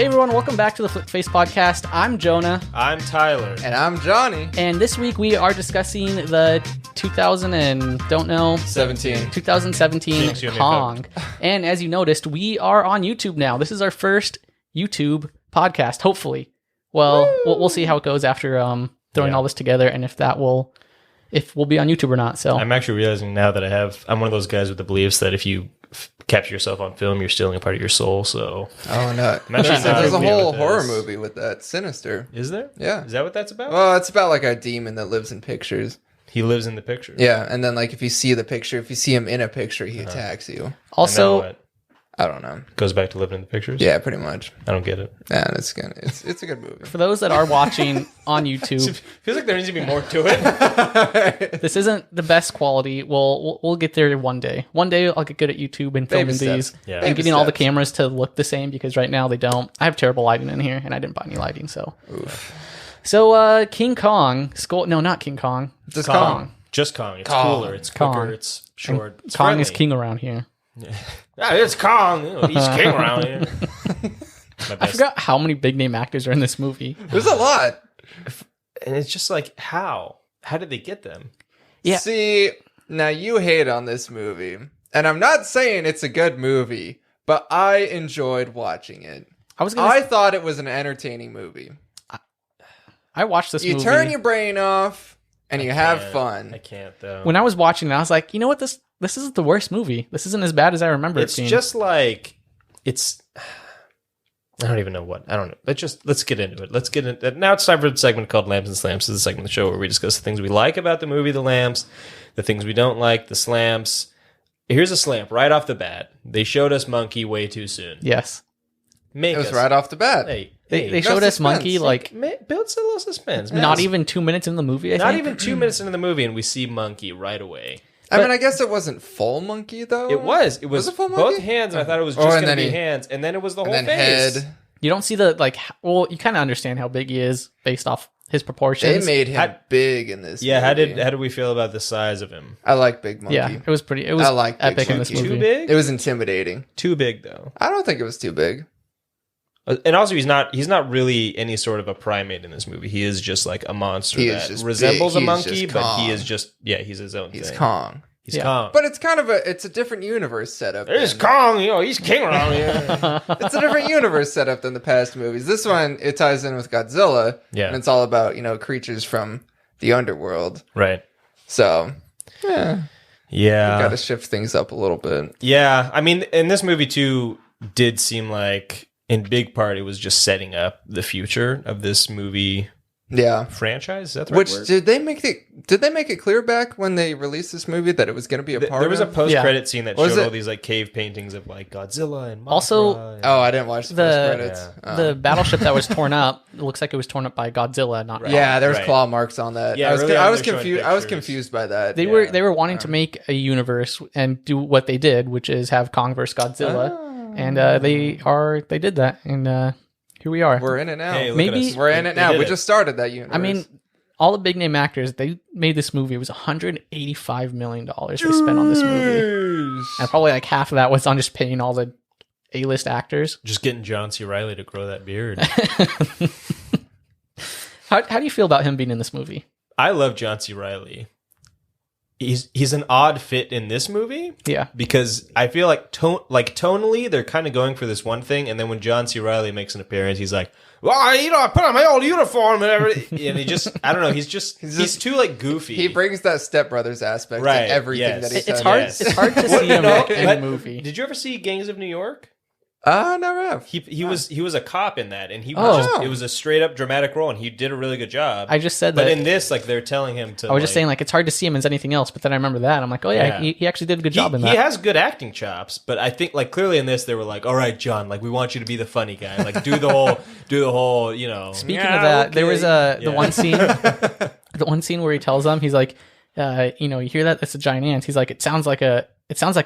Hey everyone, welcome back to the Flip Face Podcast. I'm Jonah. I'm Tyler. And I'm Johnny. And this week we are discussing the 2017 Kong. And as you noticed, we are on YouTube now. This is our first YouTube podcast, hopefully. Well, we'll see how it goes after throwing all this together and if we'll be on YouTube or not. So I'm actually realizing now that I'm one of those guys with the beliefs that if you capture yourself on film, you're stealing a part of your soul. So no, there's a whole horror movie with that. Sinister. Is there? Yeah. Is that what that's about? Well, it's about like a demon that lives in pictures. He lives in the picture. Yeah, and then like if you see the picture, if you see him in a picture, he attacks you. Also, I don't know. Goes back to living in the pictures? Yeah, pretty much. I don't get it. Yeah, it's a good movie. for those that are watching on YouTube, Feels like there needs to be more to it. this isn't the best quality. We'll get there one day. One day I'll get good at YouTube and filming these and getting all the cameras to look the same because right now they don't. I have terrible lighting in here and I didn't buy any lighting. So, King Kong. Not King Kong. Just Kong. Just Kong. It's Kong. cooler. It's Kong. quicker. It's short. It's Kong friendly. is king around here. Yeah, it's Kong. He's king around here. I forgot how many big name actors are in this movie. There's a lot. And it's just like, how? How did they get them? Yeah. See, now you hate on this movie, and I'm not saying it's a good movie, but I enjoyed watching it. I thought it was an entertaining movie. I watched this movie. You turn your brain off, and you have fun. I can't, though. When I was watching it, I was like, you know what? This isn't the worst movie. This isn't as bad as I remember it being. It's just like, I don't even know what. I don't know. Let's get into it. Now it's time for the segment called Lamps and Slams. This is a segment of the show where we discuss the things we like about the movie, the lamps, the things we don't like, the slams. Here's a slamp right off the bat. They showed us Monkey way too soon. Yes. It was right off the bat. They showed us Monkey like builds a little suspense. Man. Not even 2 minutes in the movie. Not even 2 minutes into the movie, and we see Monkey right away. I mean, I guess it wasn't full Monkey though. It was. It was it full both Monkey? hands, and I thought it was just going to be hands, and then it was the whole face. Head. You don't see the you kind of understand how big he is based off his proportions. They made him big in this. Yeah, movie. how did we feel about the size of him? I like Big Monkey. Yeah, it was epic in this movie. Too big? It was intimidating. Too big though. I don't think it was too big. And also, he's not really any sort of a primate in this movie. He is just like a monster that resembles a monkey, but he is just he's his own thing. He's Kong. He's Kong. But it's kind of a different universe setup. There's Kong, he's king around here. It's a different universe setup than the past movies. This one, it ties in with Godzilla. Yeah. And it's all about, creatures from the underworld. Right. So, yeah. Yeah. You got to shift things up a little bit. Yeah. I mean, in this movie, too, did seem like, in big part, it was just setting up the future of this movie franchise. Is that the right word? Did they make it clear back when they released this movie that it was going to be a part of? There was a post-credit scene that showed all these like cave paintings of like Godzilla and Mothra. Also, I didn't watch the post-credits. The battleship that was torn up, it looks like it was torn up by Godzilla, not Kong. Yeah, there was claw marks on that. Yeah, I was confused. I was confused by that. They were wanting to make a universe and do what they did, which is have Kong versus Godzilla. And they did that, and here we are. We're in it now. Hey, we're in it now. We just started that universe. I mean, all the big name actors, they made this movie. It was $185 million they spent on this movie, and probably like half of that was on just paying all the A-list actors. Just getting John C. Reilly to grow that beard. How do you feel about him being in this movie? I love John C. Reilly. He's an odd fit in this movie. Yeah. Because I feel like tonally, they're kind of going for this one thing. And then when John C. Reilly makes an appearance, he's like, well, I put on my old uniform and everything. And he just, I don't know. He's too like goofy. He brings that Step Brothers aspect to everything that he says. It's hard to see him in the movie. Did you ever see Gangs of New York? Never have. He was a cop in that, and it was a straight up dramatic role, and he did a really good job. I just said that. But in this, like they're telling him to. I was just saying, like it's hard to see him as anything else, but then I remember that, and I'm like, oh yeah. He actually did a good job in that. He has good acting chops, but I think like clearly in this they were like, all right, John, like we want you to be the funny guy, like do the whole, Speaking of that, there was the one scene where he tells them, he's like, you hear that? It's a giant ant. He's like, it sounds like a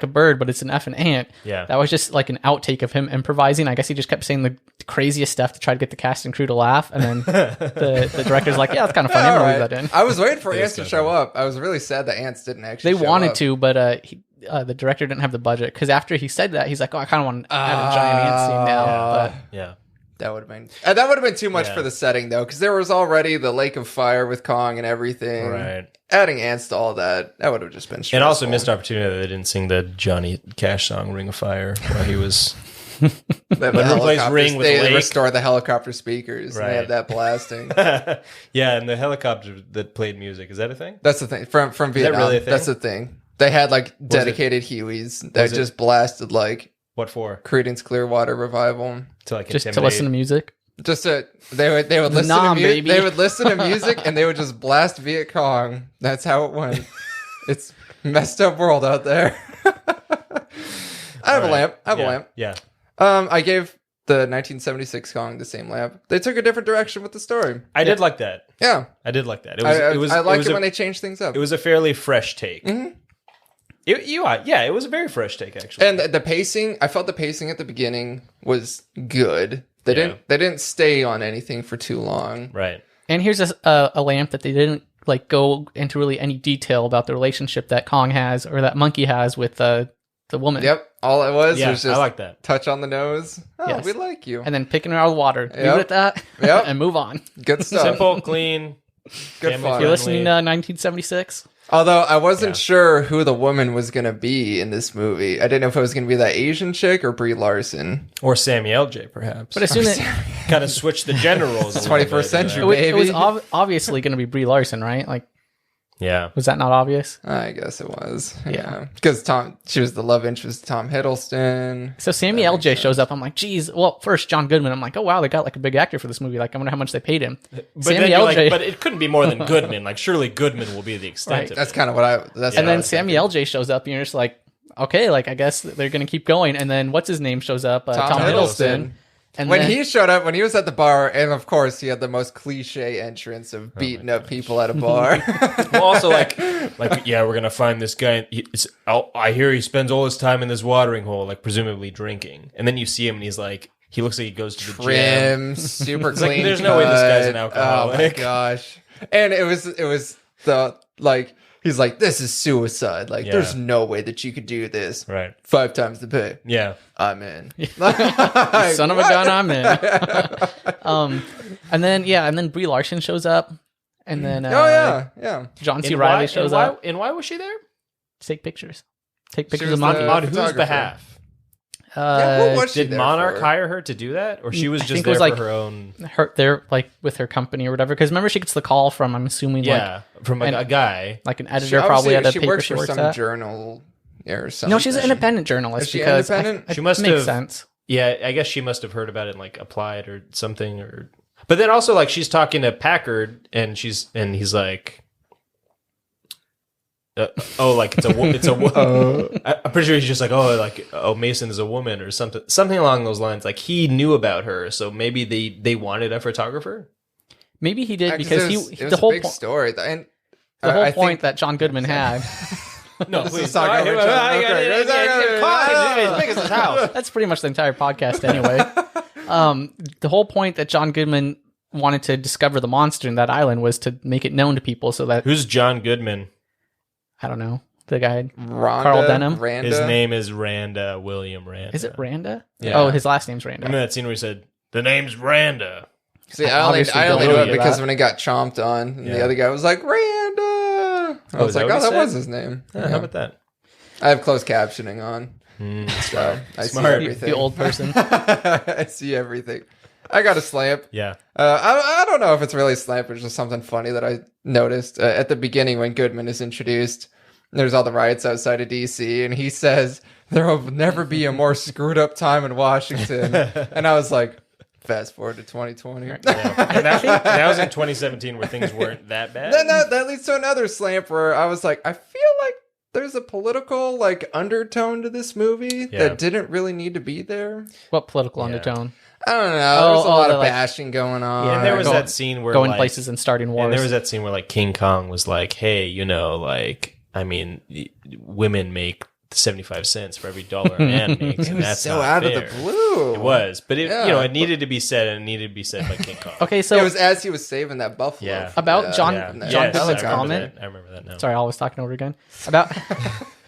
bird, but it's an effing ant. Yeah. That was just like an outtake of him improvising. I guess he just kept saying the craziest stuff to try to get the cast and crew to laugh. And then the director's like, yeah, that's kind of funny. I'm going to leave that in. I was waiting for ants to show up. I was really sad the ants didn't actually show up. They wanted to, but the director didn't have the budget. Because after he said that, he's like, oh, I kind of want to add a giant ant scene now. But yeah. That would have been too much for the setting, though, because there was already the Lake of Fire with Kong and everything. Right. Adding ants to all that would have just been stressful. And also missed opportunity that they didn't sing the Johnny Cash song "Ring of Fire" while he was. They restore the helicopter speakers. Right. And they have that blasting. Yeah, and the helicopter that played music, is that a thing? That's the thing from Vietnam. Is that really a thing? That's the thing. They had like dedicated Hueys that just blasted like. What for? Creedence Clearwater Revival. To like just to listen to music. Just to they would listen to music. They would listen to music and they would just blast Viet Cong. That's how it went. It's messed up world out there. I have a lamp. Yeah. I gave the 1976 Kong the same lamp. They took a different direction with the story. I did like that. Yeah. I did like that. I liked it when they changed things up. It was a fairly fresh take. Mm-hmm. It was a very fresh take, actually. And the pacing, I felt the pacing at the beginning was good. They didn't stay on anything for too long. Right. And here's a lamp that they didn't like go into really any detail about the relationship that Kong has or that monkey has with the woman. Yep. All it was just I like that. Touch on the nose. Oh, yes. We like you. And then picking her out of the water. Leave it at that. Yep. And move on. Good stuff. Simple, clean. Good fun. If you're listening to 1976. Although I wasn't sure who the woman was going to be in this movie. I didn't know if it was going to be that Asian chick or Brie Larson. Or Sammy L.J., perhaps. But as soon as... kind of switch the gender roles. 21st century, baby. It was obviously going to be Brie Larson, right? Like, yeah. Was that not obvious? I guess it was. Yeah. Because she was the love interest of Tom Hiddleston. So Sammy L.J. shows up. I'm like, geez. Well, first, John Goodman. I'm like, oh, wow, they got like a big actor for this movie. Like, I wonder how much they paid him. But Sammy L.J. But it couldn't be more than Goodman. Like, surely Goodman will be the extent of That's kind of what I... and then Sammy L.J. shows up, and you're just like, okay, like, I guess they're going to keep going. And then what's his name shows up? Tom Hiddleston. And when he showed up, when he was at the bar, and of course he had the most cliche entrance of beating up people at a bar. Well, also like we're gonna find this guy. I hear he spends all his time in this watering hole, like presumably drinking. And then you see him, and he's like, he looks like he goes to the gym, super clean. Like, there's no way this guy's an alcoholic. Oh my gosh! And it was the like. He's like, this is suicide. Like, there's no way that you could do this. Right. 5 times the pay. Yeah. I'm in. Son of a gun, I'm in. And then Brie Larson shows up. And then John C. Reilly shows up. And why was she there? To take pictures. Take pictures of monkeys. On whose behalf? Did Monarch hire her to do that, or she was just there for her own? There, like with her company or whatever. Because remember, she gets the call from, I'm assuming, from a guy, like an editor, probably at a paper she works at. Journal or something. No, she's an independent journalist. Is she independent? She must make sense. Yeah, I guess she must have heard about it and like applied or something. But then also like she's talking to Packard, and he's like. Like it's a woman. I'm pretty sure he's just like, Mason is a woman or something along those lines. Like he knew about her, so maybe they wanted a photographer. Maybe he did because it was the whole big story, and the whole point that John Goodman had. No, please talk about as big as his house. That's pretty much the entire podcast, anyway. The whole point that John Goodman wanted to discover the monster in that island was to make it known to people, so that who's John Goodman? I don't know. The guy, Carl Denham. Randa? His name is Randa, William Randa. Is it Randa? Yeah. Oh, his last name's Randa. Remember that scene where he said, the name's Randa? See, I only knew it because when he got chomped on, and the other guy was like, Randa! I was like, that was his name. How about that? I have closed captioning on. So I see everything. The old person. I see everything. I got a slamp. Yeah. I don't know if it's really a slamp, it's just something funny that I noticed at the beginning when Goodman is introduced. There's all the riots outside of D.C. and he says, there will never be a more screwed up time in Washington. And I was like, fast forward to 2020. Yeah. And that was in 2017 where things weren't that bad. Then that leads to another slamp where I was like, I feel like there's a political undertone to this movie that didn't really need to be there. What political undertone? I don't know. There's a lot of bashing going on. Yeah, and there was that scene where going places and starting wars. And there was that scene where King Kong was like, "Hey, women make 75 cents for every dollar a man makes, and that's so not out fair." of the blue. It was, but it needed to be said, and it needed to be said by King Kong. Okay, so it was as he was saving that buffalo. Yeah. About John Goodman's comment. I remember that now. Sorry, I was talking over again. About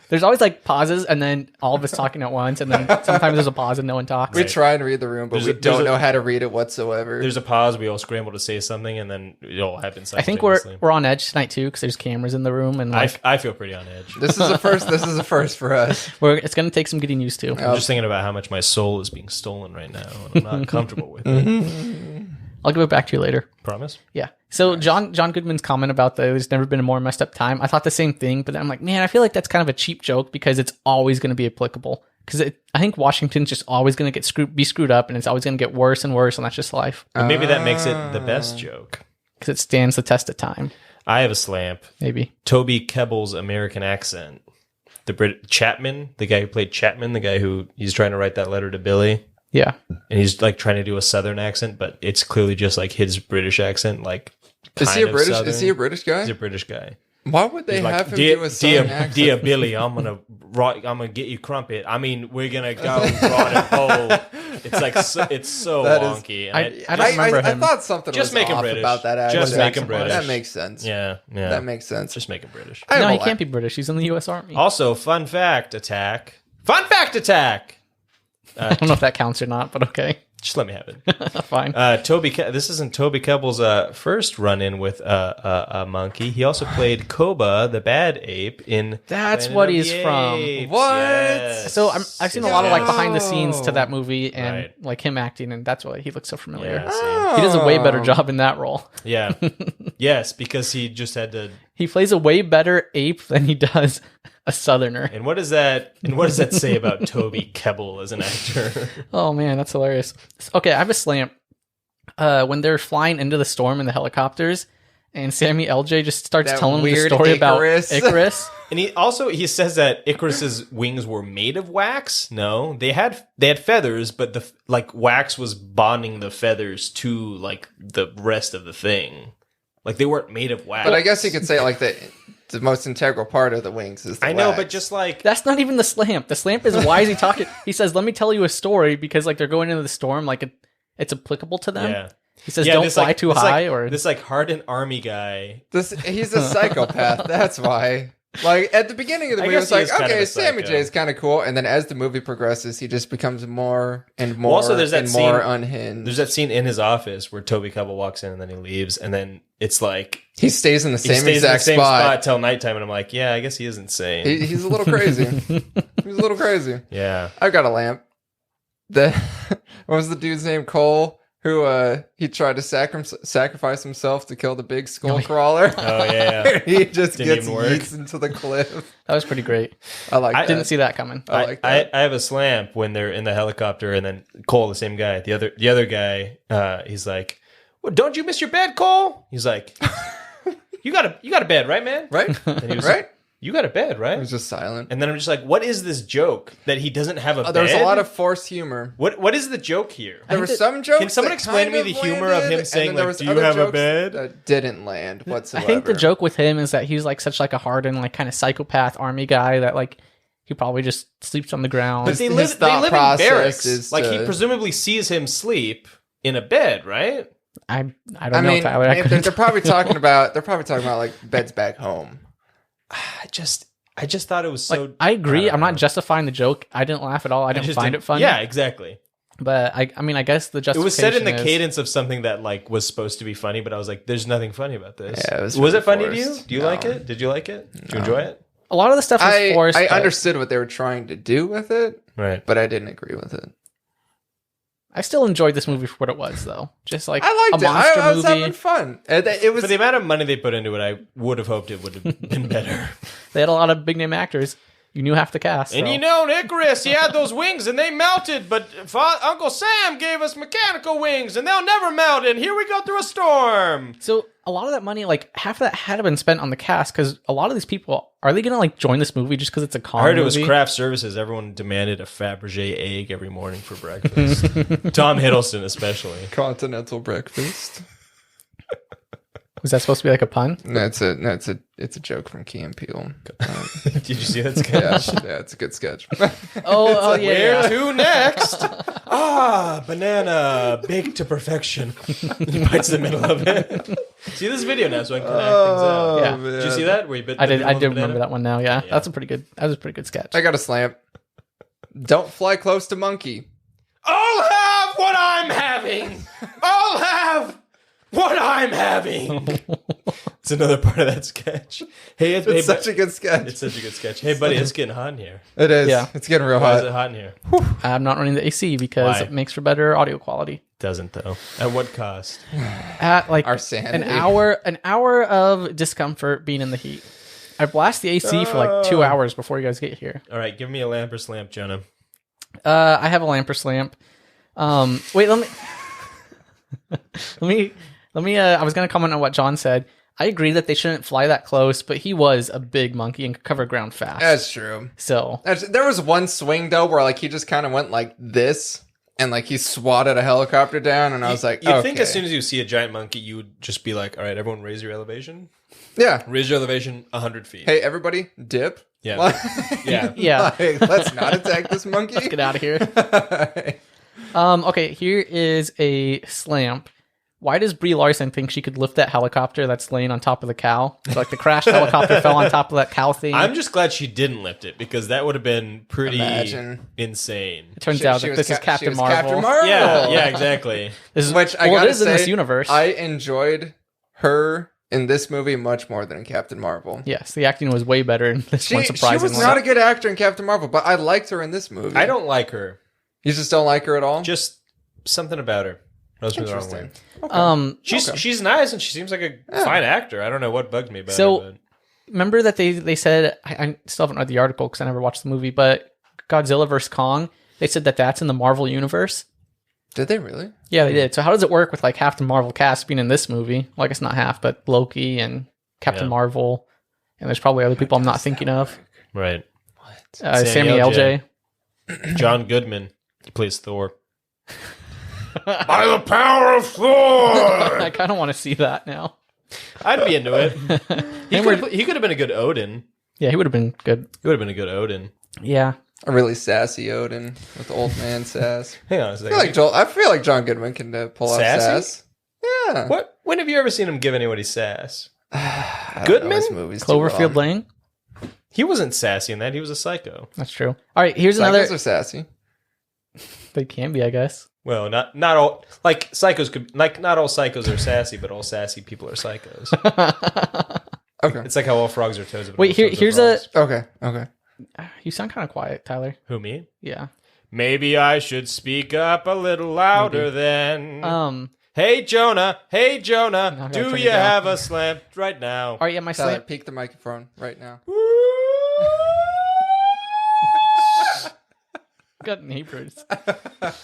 There's always like pauses, and then all of us talking at once, and then sometimes there's a pause and no one talks. We try and read the room, but we don't know how to read it whatsoever. There's a pause. We all scramble to say something, and then it all happens I think we're on edge tonight too, because there's cameras in the room, and like, I feel pretty on edge. This is a first. This is a first for us. It's going to take some getting used to. I'm just thinking about how much my soul is being stolen right now, and I'm not comfortable with it. I'll give it back to you later. Promise? Yeah. So John Goodman's comment about there's never been a more messed up time. I thought the same thing, but then I'm like, man, I feel like that's kind of a cheap joke because it's always going to be applicable. Because I think Washington's just always going to be screwed up, and it's always going to get worse and worse, and that's just life. And maybe that makes it the best joke. Because it stands the test of time. I have a slamp. Maybe. Toby Kebbell's American accent. Chapman, the guy who played Chapman, the guy who he's trying to write that letter to Billy. Yeah. And he's like trying to do a Southern accent, but it's clearly just like his British accent. Like, is he a British guy? He's a British guy. Why would they have him do a Southern accent? Dear Billy, I'm gonna get you crumpet. I mean, we're gonna go rod and pole. It's like it's so wonky. I don't remember him. I thought something just was make him off British. about that accent. Just make him British. That makes sense. Yeah. That makes sense. Just make him British. No, he can't be British. He's in the U.S. Army. Also, fun fact attack. Fun fact attack. I don't know if that counts or not, but okay. Just let me have it. Fine. This isn't Toby Kebbell's first run-in with a monkey. He also played Koba, the bad ape, in That's Planet what of he's the from. Apes. What? Yes. So I've seen a lot of like behind the scenes to that movie and Right. like him acting, and that's why he looks so familiar. Yeah, see. He does a way better job in that role. Yeah. Yes, because he just had to. He plays a way better ape than he does a Southerner. And what does that say about Toby Kebbell as an actor? Oh man, that's hilarious. Okay, I have a slam. When they're flying into the storm in the helicopters, and Sammy LJ just starts telling the story about Icarus. And he says that Icarus's wings were made of wax. No, they had feathers, but the wax was bonding the feathers to like the rest of the thing. Like they weren't made of wax. But I guess you could say like the most integral part of the wings is the wax. know, but just like that's not even the slamp. The slamp is why is he talking? He says, "Let me tell you a story," because like they're going into the storm, like it's applicable to them. Yeah. He says, "Don't fly too high." Or this like hardened army guy. He's a psychopath. That's why. Like at the beginning of the movie, it's like, okay, Sammy J is kind of cool, and then as the movie progresses, he just becomes more and more more unhinged. There's that scene in his office where Toby Kebbell walks in and then he leaves, and then it's like he stays in the same exact spot till nighttime, and I'm like, yeah, I guess he is insane. He's a little crazy. He's a little crazy. Yeah, I've got a lamp. What was the dude's name? Cole. Who he tried to sacrifice himself to kill the big skull crawler. Oh yeah, he just gets yeets into the cliff. That was pretty great. I didn't see that coming. I like that. I have a slam when they're in the helicopter, and then Cole, the same guy, the other guy, he's like, "Well, don't you miss your bed, Cole?" He's like, "You got a bed, right, man? Right? And he was right? Like, you got a bed, right?" It was just silent. And then I'm just like, what is this joke that he doesn't have a bed? There's a lot of forced humor. What is the joke here? There were some jokes. Can someone explain to me the humor of him saying, like, do you have a bed? That didn't land whatsoever. I think the joke with him is that he's like such like a hardened, like kind of psychopath army guy that like he probably just sleeps on the ground. But they live in barracks. Like he presumably sees him sleep in a bed, right? I don't know, Tyler. They're probably talking about like beds back home. I just thought it was so. Like, I agree. I'm not justifying the joke. I didn't laugh at all. I didn't find it funny. Yeah, exactly. But I mean, I guess the justification. It was said in the cadence of something that like was supposed to be funny, but I was like, "There's nothing funny about this." Yeah, was it funny to you? Do you like it? Did you like it? Did you enjoy it? A lot of the stuff was forced. I understood what they were trying to do with it, right? But I didn't agree with it. I still enjoyed this movie for what it was, though. Just like I liked a monster it. I was movie. having fun. It was for the amount of money they put into it. I would have hoped it would have been better. They had a lot of big name actors. You knew half the cast. And you know, Icarus, he had those wings and they melted, but Uncle Sam gave us mechanical wings and they'll never melt. And here we go through a storm. So a lot of that money, like half of that had to been spent on the cast because a lot of these people, are they going to like join this movie just because it's a con movie? I heard it was craft services. Everyone demanded a Fabergé egg every morning for breakfast. Tom Hiddleston especially. Continental breakfast. Was that supposed to be like a pun? No, it's a joke from Key and Peele. Did you see that sketch? Yeah, it's a good sketch. Oh, yeah. Where to next? banana baked to perfection. He bites the middle of it. See this video now, so I can connect things out. Yeah. Did you see that? Where you bit I did remember that one now. Yeah. That was a pretty good sketch. I got a slam. Don't fly close to monkey. I'll have what I'm having. I'll have what I'm having. It's another part of that sketch. Hey, it's such a good sketch. It's such a good sketch. Hey, buddy, it's getting hot in here. It is. Yeah. It's getting real hot. Why is it hot in here? I'm not running the AC because it makes for better audio quality. Doesn't though. At what cost? At like our sanity. An hour of discomfort being in the heat. I blast the AC for like 2 hours before you guys get here. All right, give me a lamp or slamp, Jonah. I have a lamp or slamp. Wait, let me. I was gonna comment on what John said. I agree that they shouldn't fly that close, but he was a big monkey and could cover ground fast. That's true. So there was one swing though where like he just kind of went like this, and like he swatted a helicopter down, and I was like, you think as soon as you see a giant monkey, you would just be like, all right, everyone, raise your elevation. Yeah, raise your elevation 100 feet. Hey, everybody, dip. Yeah, yeah. Like, let's not attack this monkey. Let's get out of here. Okay, here is a slamp. Why does Brie Larson think she could lift that helicopter that's laying on top of the cow? So, like the crashed helicopter fell on top of that cow thing. I'm just glad she didn't lift it because that would have been pretty insane. It turns out that this is Captain Marvel. Captain Marvel. Yeah, exactly. Which I gotta say, in this universe. I enjoyed her in this movie much more than in Captain Marvel. Yes, the acting was way better in this one, surprisingly. She was not a good actor in Captain Marvel, but I liked her in this movie. I don't like her. You just don't like her at all? Just something about her. Rubs me the wrong way. Okay. She's nice and she seems like a fine actor. I don't know what bugged me about her. So, remember that they said, I still haven't read the article because I never watched the movie, but Godzilla vs. Kong, they said that that's in the Marvel universe. Did they really? Yeah, they did. So how does it work with like half the Marvel cast being in this movie? Well, I guess not half, but Loki and Captain Marvel, and there's probably other people I'm not thinking of. Right. What? Sammy LJ. John Goodman. He plays Thor. By the power of Thor! I kind of want to see that now. I'd be into it. He could have been a good Odin. Yeah, he would have been good. He would have been a good Odin. Yeah. A really sassy Odin with old man sass. Hang on a second. I feel like John Goodman can pull off sass. Yeah. What? When have you ever seen him give anybody sass? Goodman? Cloverfield Lane? He wasn't sassy in that. He was a psycho. That's true. All right, here's Psychos another. are sassy. They can be, I guess. Well, not all like psychos could like not all psychos are sassy, but all sassy people are psychos. Okay. It's like how all frogs are toads. Wait, here's a. Okay. You sound kind of quiet, Tyler. Who, me? Yeah. Maybe I should speak up a little louder then. Hey Jonah, do you have a slam right now? All right, yeah, my Tyler, slam. peek the microphone right now. Got neighbors.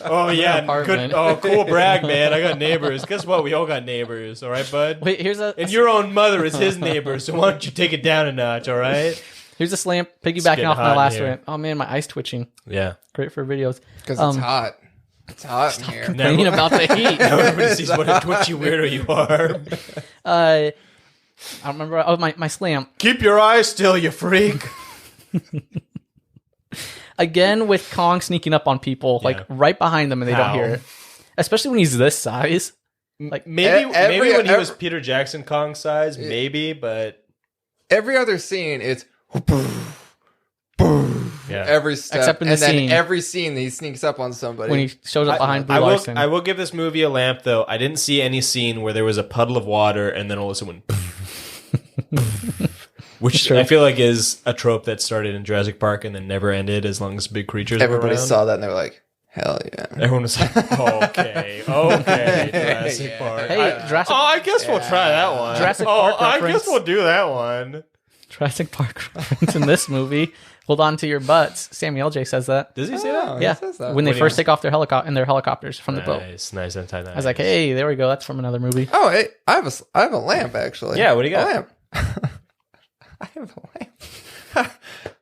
Oh yeah, good. Oh, cool brag, man. I got neighbors. Guess what? We all got neighbors. All right, bud. Wait, here's a. And your own mother is his neighbor, so why don't you take it down a notch? All right. Here's a slam. Piggybacking off my last one. Oh man, my eye's twitching. Yeah. Great for videos. Because it's hot. It's hot in here. Complaining about the heat. Now everybody sees what a twitchy weirdo you are. I don't remember. Oh, my slam. Keep your eyes still, you freak. Again, with Kong sneaking up on people, like right behind them, and they don't hear it. Especially when he's this size. Like maybe when he was Peter Jackson Kong size, maybe, but every other scene, it's every step, except in the scene. Then every scene he sneaks up on somebody. When he shows up behind Brie Larson. I will give this movie a lamp, though. I didn't see any scene where there was a puddle of water and then all of a sudden went. Which I feel like is a trope that started in Jurassic Park and then never ended as long as big creatures Everybody were around. saw that and they were like, hell yeah. Everyone was like, okay, Jurassic Park. Hey, Jurassic I guess we'll try that one. Jurassic Park reference. I guess we'll do that one. Jurassic Park reference in this movie. Hold on to your butts. Sammy LJ says that. Does he say that? Yeah. Says that. When they first take off their helicopters from the boat. Nice. I was like, hey, there we go. That's from another movie. Oh, hey, I have a lamp actually. Yeah, what do you got? A lamp. I have a lamp.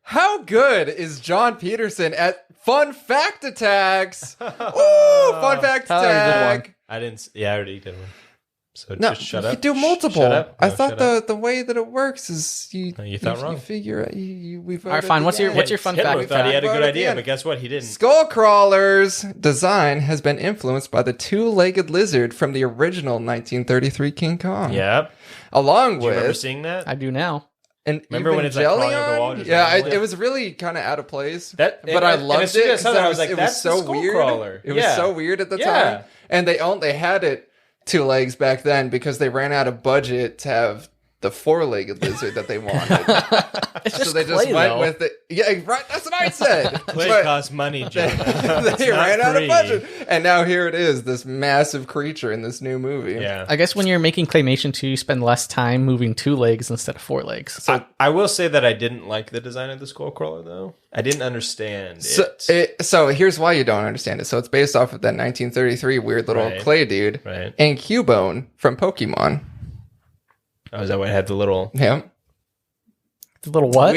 How good is John Peterson at fun fact attacks? Ooh, fun fact Tyler, attack. I didn't. Yeah, I already did one. So just shut up. You do multiple. Shut up. I thought the way that it works is you thought wrong. You figure we voted. All right, fine. What's your fun Hitler fact? thought he had a good idea, but guess what? He didn't. Skullcrawler's design has been influenced by the two-legged lizard from the original 1933 King Kong. Yep. Along Do you remember seeing that? I do now. And remember when it's like crawling over the wall? It was really kind of out of place. But I loved it because I was like, it was so weird. It was so weird at the time. And they had it two legs back then because they ran out of budget to have the four-legged lizard that they wanted. So they just went with it. Yeah, right. That's what I said. Clay costs money, Jonah. They ran out of budget. And now here it is, this massive creature in this new movie. Yeah. I guess when you're making claymation too, you spend less time moving two legs instead of four legs. So I will say that I didn't like the design of the Skullcrawler, though. I didn't understand it. So here's why you don't understand it. So it's based off of that 1933 weird little clay dude and Cubone from Pokemon. Oh, is that why it had the little... Yeah. The little what?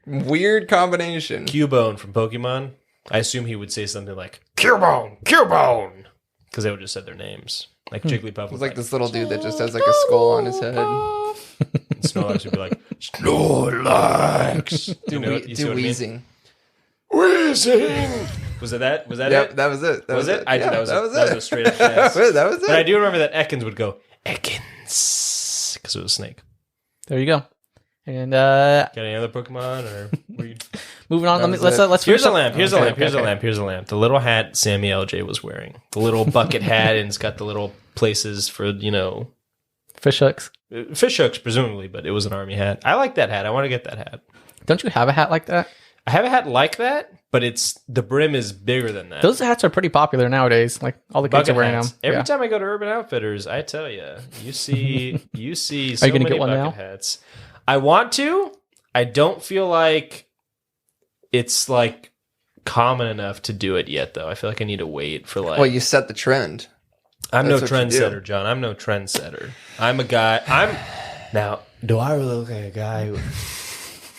Weird combination. Cubone from Pokemon. I assume he would say something like, Cubone! Because they would just said their names. Like Jigglypuff was like this little dude that just has like a skull on his head. And Snorlax would be like, Snorlax! Do wheezing. Wheezing! Was it that? Was that it? That was it. That was it? I did. That was a straight up yes. That was it. But I do remember that Ekans would go, Ekans. Because it was a snake. There you go. And got any other Pokemon or were you... moving on? Let's Here's a lamp. Here's a lamp. The little hat Sammy LJ was wearing. The little bucket hat, and it's got the little places for fish hooks. Fish hooks, presumably, but it was an army hat. I like that hat. I want to get that hat. Don't you have a hat like that? I have a hat like that, but the brim is bigger than that. Those hats are pretty popular nowadays. Like all the kids are wearing them. Every time I go to Urban Outfitters, I tell you, you see so many get one bucket hats. I want to. I don't feel like it's like common enough to do it yet, though. I feel like I need to wait for like. Well, you set the trend. I'm no trendsetter, John. I'm no trendsetter. I'm a guy. Now. Do I really look like a guy who? All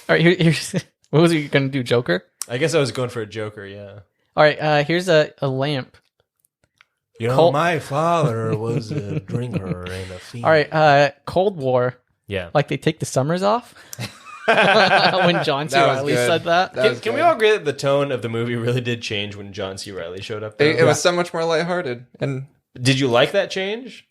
right, here's. What was you going to do, Joker? I guess I was going for a Joker, yeah. All right, here's a lamp. My father was a drinker and a fiend. All right, Cold War. Yeah. Like they take the summers off? When John C. Reilly said that? Can we all agree that the tone of the movie really did change when John C. Reilly showed up? It was so much more lighthearted. And did you like that change?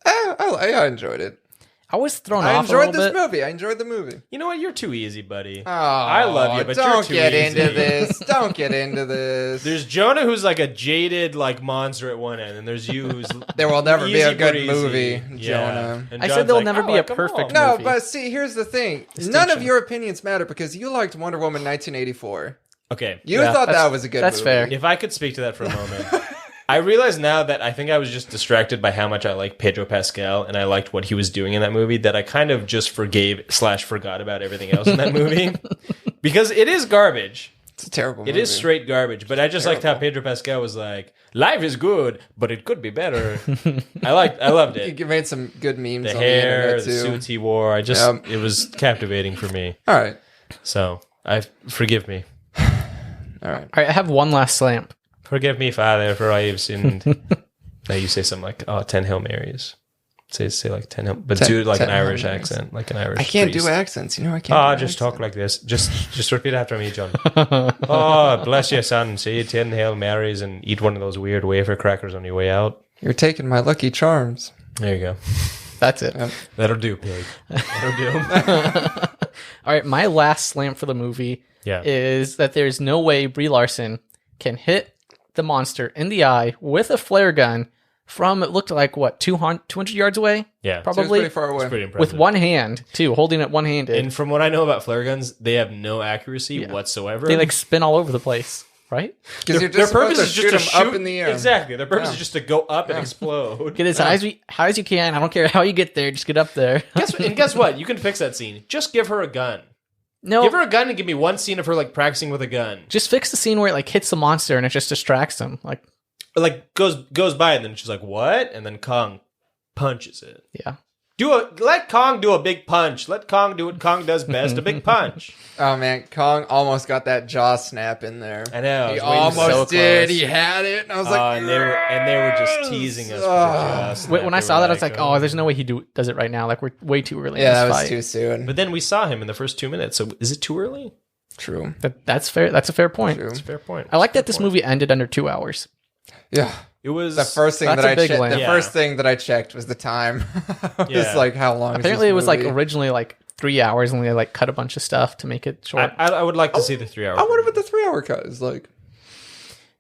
I enjoyed it. I was thrown off a little bit. I enjoyed the movie. You know what? You're too easy, buddy. Oh, I love you, but you're too easy. Don't get into this. There's Jonah, who's like a jaded like monster at one end, and there's you, who's there will never be a good movie, Jonah. I said there'll never be a perfect movie. No, but see, here's the thing. None of your opinions matter because you liked Wonder Woman 1984. Okay. You thought that was a good movie. That's fair. If I could speak to that for a moment. I realize now that I think I was just distracted by how much I like Pedro Pascal and I liked what he was doing in that movie that I kind of just forgot about everything else in that movie. Because it is garbage. It's a terrible movie. It is straight garbage. But I just liked how Pedro Pascal was like, life is good, but it could be better. I loved it. You made some good memes the on hair, the internet too. The suits he wore. It was captivating for me. All right. So, forgive me. All right. I have one last slam. Forgive me, Father, for I have sinned. Now you say something like, 10 Hail Marys. Say like 10 Hail... But do like an Irish accent. Like an Irish I can't priest. do accents. You know I can't just talk like this. Just repeat after me, John. Bless your son. Say 10 Hail Marys and eat one of those weird wafer crackers on your way out. You're taking my Lucky Charms. There you go. That's it. That'll do, pig. That'll do. All right, my last slam for the movie is that there's no way Brie Larson can hit the monster in the eye with a flare gun from, it looked like, 200 yards away? Yeah. Probably. Pretty far away. It's pretty impressive. With one hand, too, holding it one-handed. And from what I know about flare guns, they have no accuracy whatsoever. They, spin all over the place, right? Because their purpose is just to shoot up in the air. Exactly. Their purpose is just to go up and explode. Get as high as you can. I don't care how you get there. Just get up there. Guess what? You can fix that scene. Just give her a gun. No. Give her a gun and give me one scene of her practicing with a gun. Just fix the scene where it hits the monster and it just distracts him. Goes by and then she's like, what? And then Kong punches it. Yeah. Let Kong do a big punch. Let Kong do what Kong does best, a big punch. Oh man, Kong almost got that jaw snap in there. I know. He almost did. He had it, and I was like, and they were just teasing us. For when I saw that, I was like, oh, there's no way he does it right now. Like we're way too early. Yeah, in this that was fight. too soon. But then we saw him in the first 2 minutes. So is it too early? True. That's fair. That's a fair point. That's a fair point. I like that this movie ended under 2 hours. Yeah. It was the first thing first thing that I checked was the time. It's like how long. Apparently, it was like originally like 3 hours, and they like cut a bunch of stuff to make it short. I would like to see the 3 hour. I wonder what the 3 hour cut is like.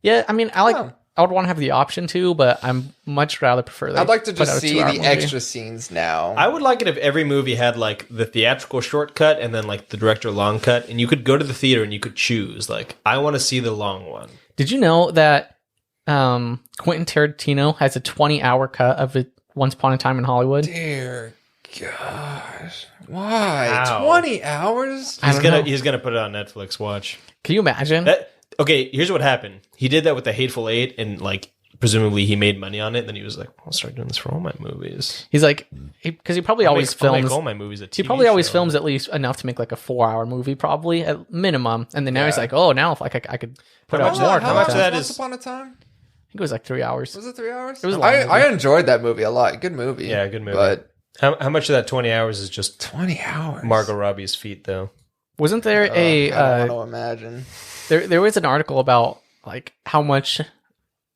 Yeah, I mean, I would want to have the option to, but I'm much rather prefer. I'd like to just see the extra scenes now. I would like it if every movie had like the theatrical shortcut and then like the director long cut, and you could go to the theater and you could choose. Like, I want to see the long one. Did you know that Quentin Tarantino has a 20-hour cut of it Once Upon a Time in Hollywood? Dear gosh, why? How? 20 hours? He's gonna put it on Netflix. Watch. Can you imagine? Okay, here's what happened. He did that with The Hateful Eight, and like presumably he made money on it. Then he was like, "I'll start doing this for all my movies." He's like, because he probably always films all my movies. He probably always films at least enough to make like a 4-hour movie, probably at minimum. And then now he's like, "Oh, now if like I could put out more." How much of that is Once Upon a Time? I think it was like 3 hours. Was it 3 hours? It was. I enjoyed that movie a lot. Good movie. Yeah, good movie. But how much of that 20 hours is just 20 hours? Margot Robbie's feet, though. Wasn't there I don't want to imagine. There was an article about like how much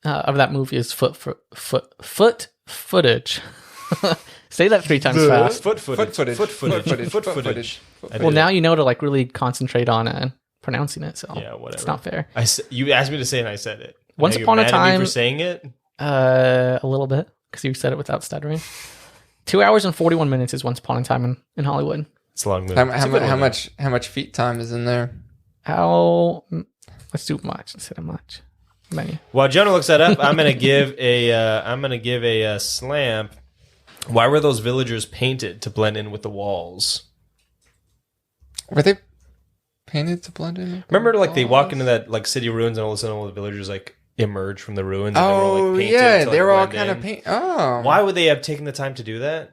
of that movie is foot footage. Say that 3 times fast. Foot footage. Well, now you know to like really concentrate on pronouncing it. So yeah, whatever. It's not fair. You asked me to say it, and I said it. Once Upon a Time. At me for saying it? A little bit because you said it without stuttering. 2 hours and 41 minutes is Once Upon a Time in Hollywood. It's a long movie. How much feet time is in there? Let's do much instead of much. Many. While Jonah looks that up, I'm gonna give a slam. Why were those villagers painted to blend in with the walls? Were they painted to blend in? Remember, like they walk into that like city ruins, and all of a sudden all the villagers like emerge from the ruins. And they were all kind of painted. Oh, why would they have taken the time to do that?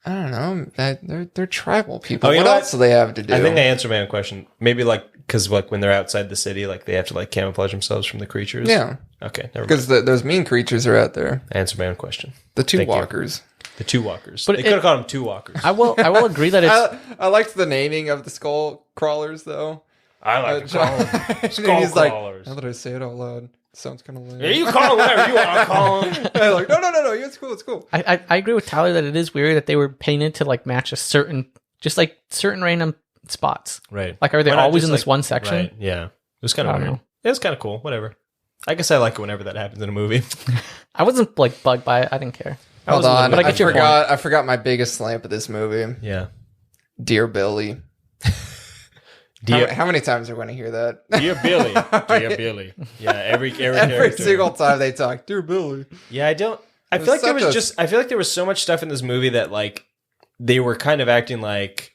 I don't know. They're tribal people. What else do they have to do? I think I answered my own question. Maybe like because like when they're outside the city, like they have to like camouflage themselves from the creatures. Yeah. Okay. Because those mean creatures are out there. I answered my own question. The two walkers. The two walkers. But they could have called them two walkers. I will agree that it's. I liked the naming of the skull crawlers though. I like to call them skull crawlers. Now that I say it out loud. Sounds kind of lame. Yeah, you call them whatever you want to call them. Like, no. It's cool. It's cool. I agree with Tyler that it is weird that they were painted to like match certain random spots. Right. Like, are they always in this one section? Right. Yeah. It was kind of weird. It was kind of cool. Whatever. I guess I like it whenever that happens in a movie. I wasn't like bugged by it. I didn't care. Hold on. But I forgot my biggest slamp of this movie. Yeah. Dear Billy. How many times are we going to hear that? Dear Billy. Dear Billy. Yeah, every single time they talk, Dear Billy. Yeah, I feel like there was so much stuff in this movie that like they were kind of acting like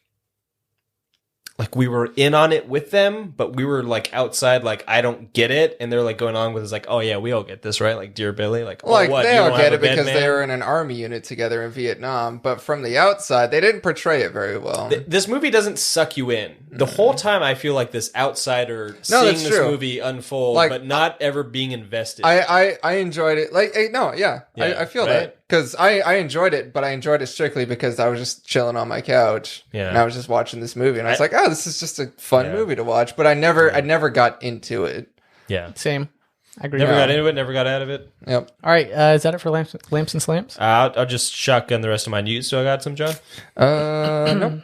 we were in on it with them, but we were like outside, like I don't get it, and they're like going on with it's like, oh yeah, we all get this, right? Like Dear Billy, like what? They all get it because they were in an army unit together in Vietnam, but from the outside, they didn't portray it very well. This movie doesn't suck you in. The whole time, I feel like this outsider seeing this movie unfold, like, but not ever being invested. I enjoyed it. Like, I feel that. Because I enjoyed it, but I enjoyed it strictly because I was just chilling on my couch. Yeah. And I was just watching this movie. And I was like, oh, this is just a fun movie to watch. But I never got into it. Yeah. Same. I agree. Never got into it, never got out of it. Yep. All right. Is that it for Lamps and Slams? I'll just shotgun the rest of mine. You still got some, John? Nope.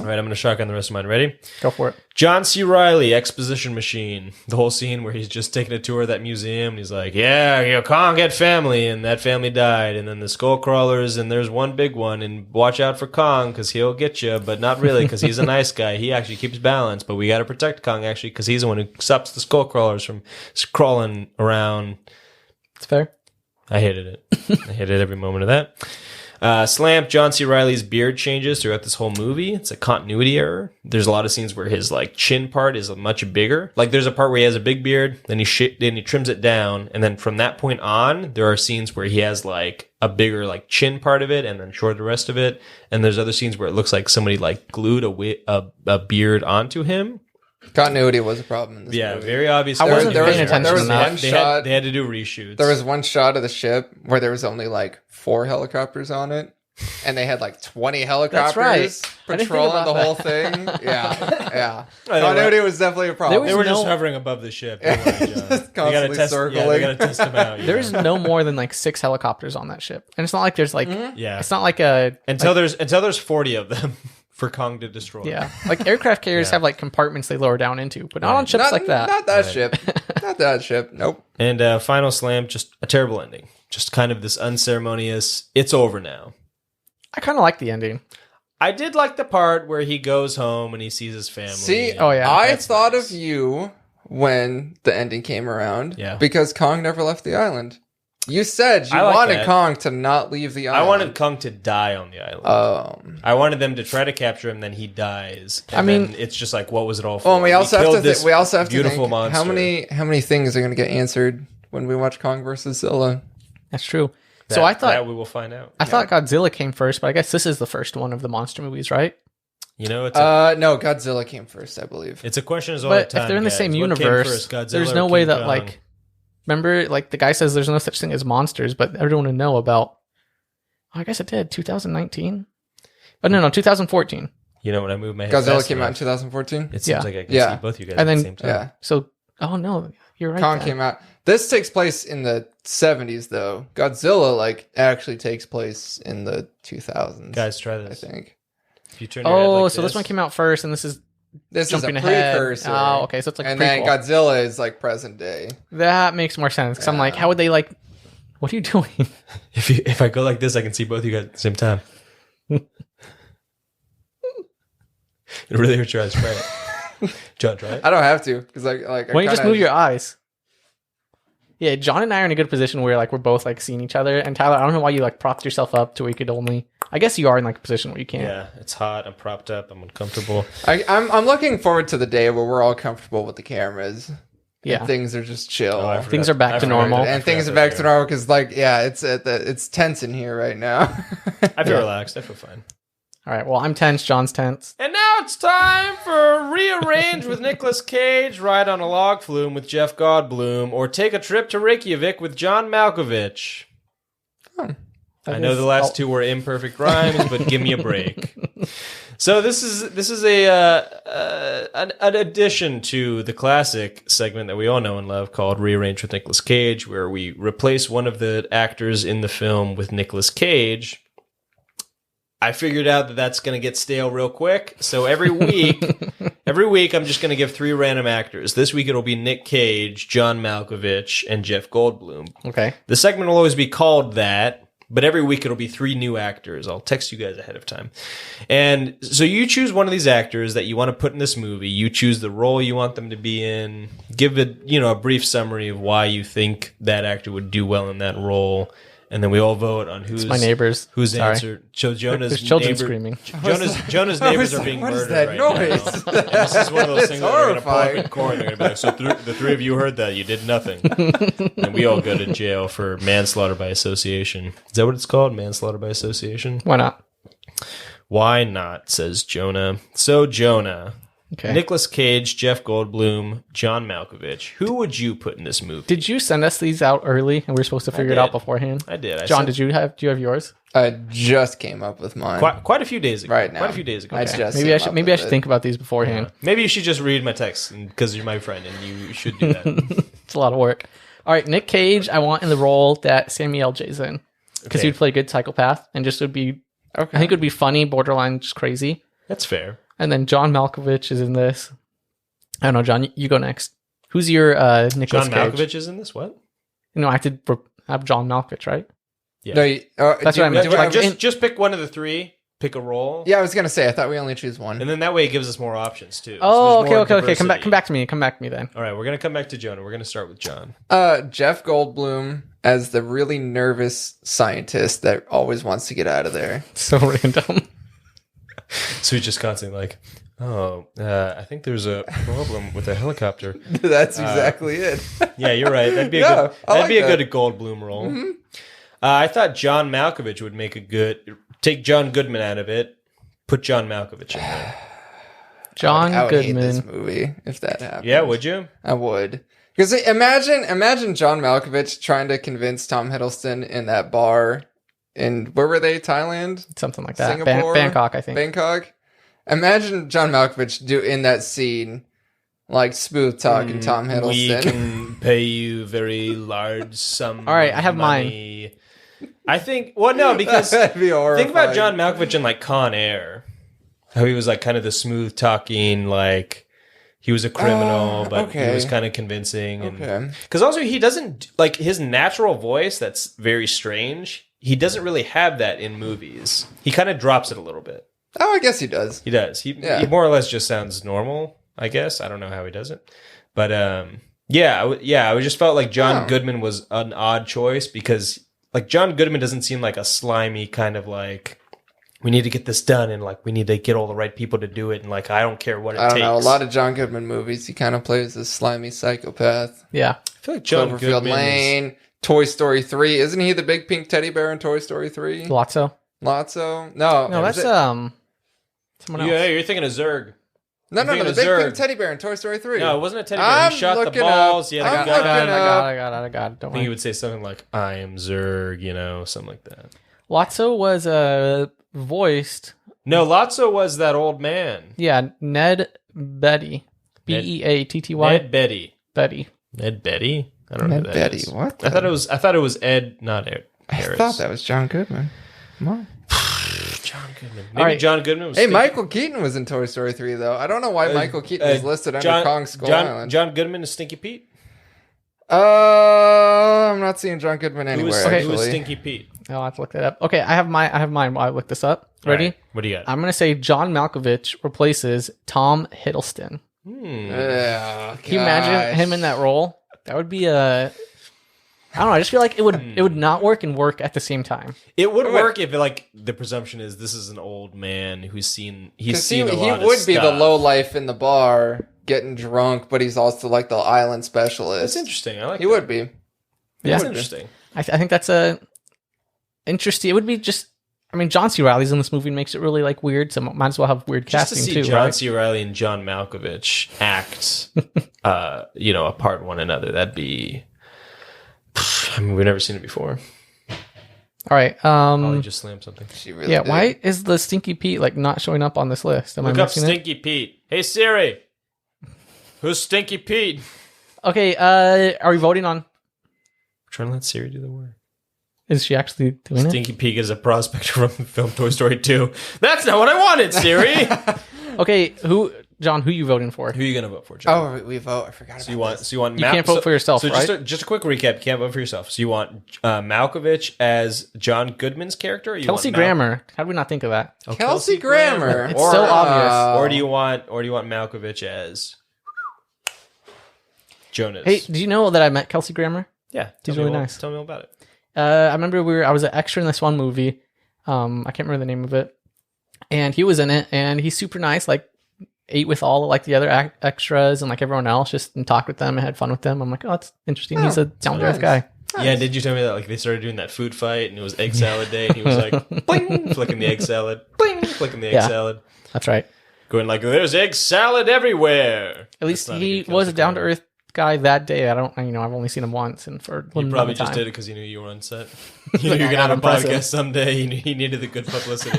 All right, I'm going to shotgun the rest of mine. Ready? Go for it. John C. Reilly, Exposition Machine. The whole scene where he's just taking a tour of that museum. And he's like, yeah, Kong had family, and that family died. And then the skull crawlers, and there's one big one. And watch out for Kong, because he'll get you. But not really, because he's a nice guy. He actually keeps balance. But we got to protect Kong, actually, because he's the one who stops the skull crawlers from crawling around. It's fair. I hated it. I hated every moment of that. Slamp, John C. Reilly's beard changes throughout this whole movie. It's a continuity error. There's a lot of scenes where his like chin part is much bigger. Like there's a part where he has a big beard, then he trims it down, and then from that point on, there are scenes where he has like a bigger like chin part of it, and then short the rest of it. And there's other scenes where it looks like somebody like glued a beard onto him. Continuity was a problem in this movie. Very obvious. I wasn't paying attention. There was one shot. They had to do reshoots. There was one shot of the ship where there was only like 4 helicopters on it, and they had like 20 helicopters patrolling the whole thing. Yeah. Continuity was definitely a problem. They were just hovering above the ship. Just constantly circling. They got to test them out. There's no more than like 6 helicopters on that ship, and it's not like there's like it's not like until there's 40 of them. For Kong to destroy. Yeah. Like aircraft carriers have like compartments they lower down into, but not on ships like that. Not that ship. Not that ship. Nope. And final slam, just a terrible ending. Just kind of this unceremonious, it's over now. I kind of like the ending. I did like the part where he goes home and he sees his family. See, I thought of you when the ending came around. Yeah. Because Kong never left the island. You said you wanted Kong to not leave the island. I wanted Kong to die on the island. I wanted them to try to capture him, then he dies. And then it's just like, what was it all for? Well, we also have to think beautiful monster. How many things are going to get answered when we watch Kong versus Zilla? That's true. So I thought that we will find out. I thought Godzilla came first, but I guess this is the first one of the monster movies, right? You know, it's no, Godzilla came first, I believe. It's a question all the time. But if they're in the same universe, there's no way that like. Remember, like, the guy says there's no such thing as monsters, but everyone would know about... Oh, I guess it did. 2019? But no, 2014. You know, when I moved my head Godzilla came out in 2014? It seems like I can see both you guys at the same time. Yeah. So, oh, no, you're right. Kong came out. This takes place in the 70s, though. Godzilla, like, actually takes place in the 2000s. Guys, try this. I think. If you turn your head like this one came out first, and this is... This is a precursor. Oh, okay. So it's like and then Godzilla is like present day. That makes more sense. Because I'm like, how would they like... What are you doing? If I go like this, I can see both of you guys at the same time. It really hurts your eyes. Try it. John, try it. I don't have to. Because like why don't you just move your eyes? Yeah, John and I are in a good position where like we're both like seeing each other. And Tyler, I don't know why you like propped yourself up to where you could only... I guess you are in like a position where you can't. Yeah, it's hot. I'm propped up. I'm uncomfortable. I'm looking forward to the day where we're all comfortable with the cameras. Yeah, and things are just chill. Things are back to normal, and things are back to normal because like it's tense in here right now. I feel relaxed. I feel fine. All right. Well, I'm tense. John's tense. And now it's time for Rearrange with Nicolas Cage, Ride on a Log Flume with Jeff Goldblum, or Take a Trip to Reykjavik with John Malkovich. I know the last two were imperfect rhymes, but give me a break. So this is an addition to the classic segment that we all know and love called Rearrange with Nicolas Cage, where we replace one of the actors in the film with Nicolas Cage. I figured out that that's going to get stale real quick. So every week I'm just going to give 3 random actors. This week it'll be Nick Cage, John Malkovich, and Jeff Goldblum. Okay. The segment will always be called that. But every week it'll be 3 new actors. I'll text you guys ahead of time. And so you choose one of these actors that you want to put in this movie. You choose the role you want them to be in. Give it, a brief summary of why you think that actor would do well in that role. And then we all vote on who's my neighbors. Whose answer. So Jonah's children screaming. Jonah's neighbors are being murdered right noise? now. This is one of those things that are going to pull up in court. They're going to be like, so the 3 of you heard that. You did nothing. And we all go to jail for manslaughter by association. Is that what it's called? Manslaughter by association? Why not? Why not, says Jonah. So Jonah... Okay. Nicolas Cage, Jeff Goldblum, John Malkovich. Who would you put in this movie? Did you send us these out early and we were supposed to figure it out beforehand? I did. John, do you have yours? I just came up with mine. Quite a few days ago. Right now. Quite a few days ago. Maybe I should think about these beforehand. Yeah. Maybe you should just read my text because you're my friend and you should do that. It's a lot of work. All right, Nick Cage, I want in the role that Samuel L. J's in because he would play a good psychopath and just would be. Okay. I think it would be funny, borderline just crazy. That's fair. And then John Malkovich is in this. I don't know, John, you go next. Who's your Nicolas Cage? John Malkovich is in this? What? No, I have John Malkovich, right? Yeah. That's what I meant. Just pick one of the 3. pick a role. Yeah, I was gonna say I thought we only choose one, and then that way it gives us more options too. Oh, so okay. Come back to me then. All right, we're gonna come back to Jonah. We're gonna start with John. Jeff Goldblum as the really nervous scientist that always wants to get out of there. So random. So he's just constantly like, I think there's a problem with a helicopter. That's exactly it. Yeah, you're right. That'd be a good Goldblum role. Mm-hmm. I thought John Malkovich would make a good. Take John Goodman out of it. Put John Malkovich in there. I would Goodman. Hate this movie if that happened. Yeah, would you? I would. Because imagine John Malkovich trying to convince Tom Hiddleston in that bar in, where were they? Thailand? Something like that. Singapore? Bangkok, I think. Bangkok? Imagine John Malkovich in that scene, like smooth talking Tom Hiddleston. We can pay you very large sum. All right, I have money. Mine. I think, well, no, because that'd be horrifying. Think about John Malkovich in like Con Air. How he was like kind of the smooth talking, like he was a criminal, but he was kind of convincing. Because also he doesn't, like his natural voice that's very strange, he doesn't really have that in movies. He kind of drops it a little bit. Oh, I guess he does. He does. He more or less just sounds normal, I guess. I don't know how he does it. But I just felt like John Goodman was an odd choice because like John Goodman doesn't seem like a slimy kind of like, we need to get this done and like we need to get all the right people to do it and like I don't care what it takes. I don't know. A lot of John Goodman movies, he kind of plays this slimy psychopath. Yeah. I feel like John Goodman Lane, Toy Story 3. Isn't he the big pink teddy bear in Toy Story 3? Lotso? No, that's someone else. Yeah, you're thinking of Zurg. No, the big pink teddy bear in Toy Story 3. No, it wasn't a teddy bear. He shot the balls. Yeah, I got it. Don't I think he would say something like, I am Zurg, something like that. Lotso was voiced. No, Lotso was that old man. Yeah, Ned Betty. Beatty. Ned Betty. Ned Betty? I don't know who that Betty. is. What? I thought it was Ed, not Ed Harris. I thought that was John Goodman. Come on. John Goodman. Maybe John Goodman was... Hey, Michael Keaton was in Toy Story 3, though. I don't know why Michael Keaton was listed under Kong Skull Island. John Goodman is Stinky Pete? I'm not seeing John Goodman anywhere, Who was Stinky Pete? I'll have to look that up. Okay, I have mine while I look this up. Ready? Right. What do you got? I'm going to say John Malkovich replaces Tom Hiddleston. Yeah, can you imagine him in that role? That would be a... I don't know. I just feel like it would not work and work at the same time. It would work if like the presumption is this is an old man who's seen a lot of stuff. He would be the low life in the bar, getting drunk, but he's also like the island specialist. That's interesting. I like. He would be. Yeah, that's interesting. I think that's a interesting. It would be just. I mean, John C. Reilly's in this movie and makes it really like weird. So might as well have weird casting just to see too. John C. Reilly and John Malkovich act, apart one another. That'd be. I mean, we've never seen it before. All right. Holly just slammed something. She really did. Why is the Stinky Pete like not showing up on this list? Look up Stinky Pete. Hey Siri, who's Stinky Pete? Okay. Are we voting on? I'm trying to let Siri do the work. Is she actually doing Stinky Pete is a prospect from the film Toy Story 2. That's not what I wanted, Siri. Okay. John, who are you voting for? Who are you going to vote for, John? Oh, we vote. I forgot about this. So you want you can't vote for yourself, right? Just a quick recap. You can't vote for yourself. So you want Malkovich as John Goodman's character? Or Kelsey Grammer. How did we not think of that? Oh, Kelsey Grammer. It's so obvious. Or do you want Malkovich as Jonas? Hey, did you know that I met Kelsey Grammer? Yeah. He's really nice. Tell me all about it. I remember I was an extra in this one movie. I can't remember the name of it. And he was in it, and he's super nice, like ate with all like the other extras and like everyone else, just and talked with them and had fun with them. I'm like, oh, that's interesting. He's a down-to-earth guy. Nice. Yeah, did you tell me that like they started doing that food fight and it was egg salad day and he was like, bling, flicking the egg salad, bling, flicking the egg salad. That's right. Going like, there's egg salad everywhere. At least he was a down-to-earth guy that day. I've only seen him once, and for he probably just did it because he knew you were on set. You knew you were gonna have a podcast someday. He needed the good publicity.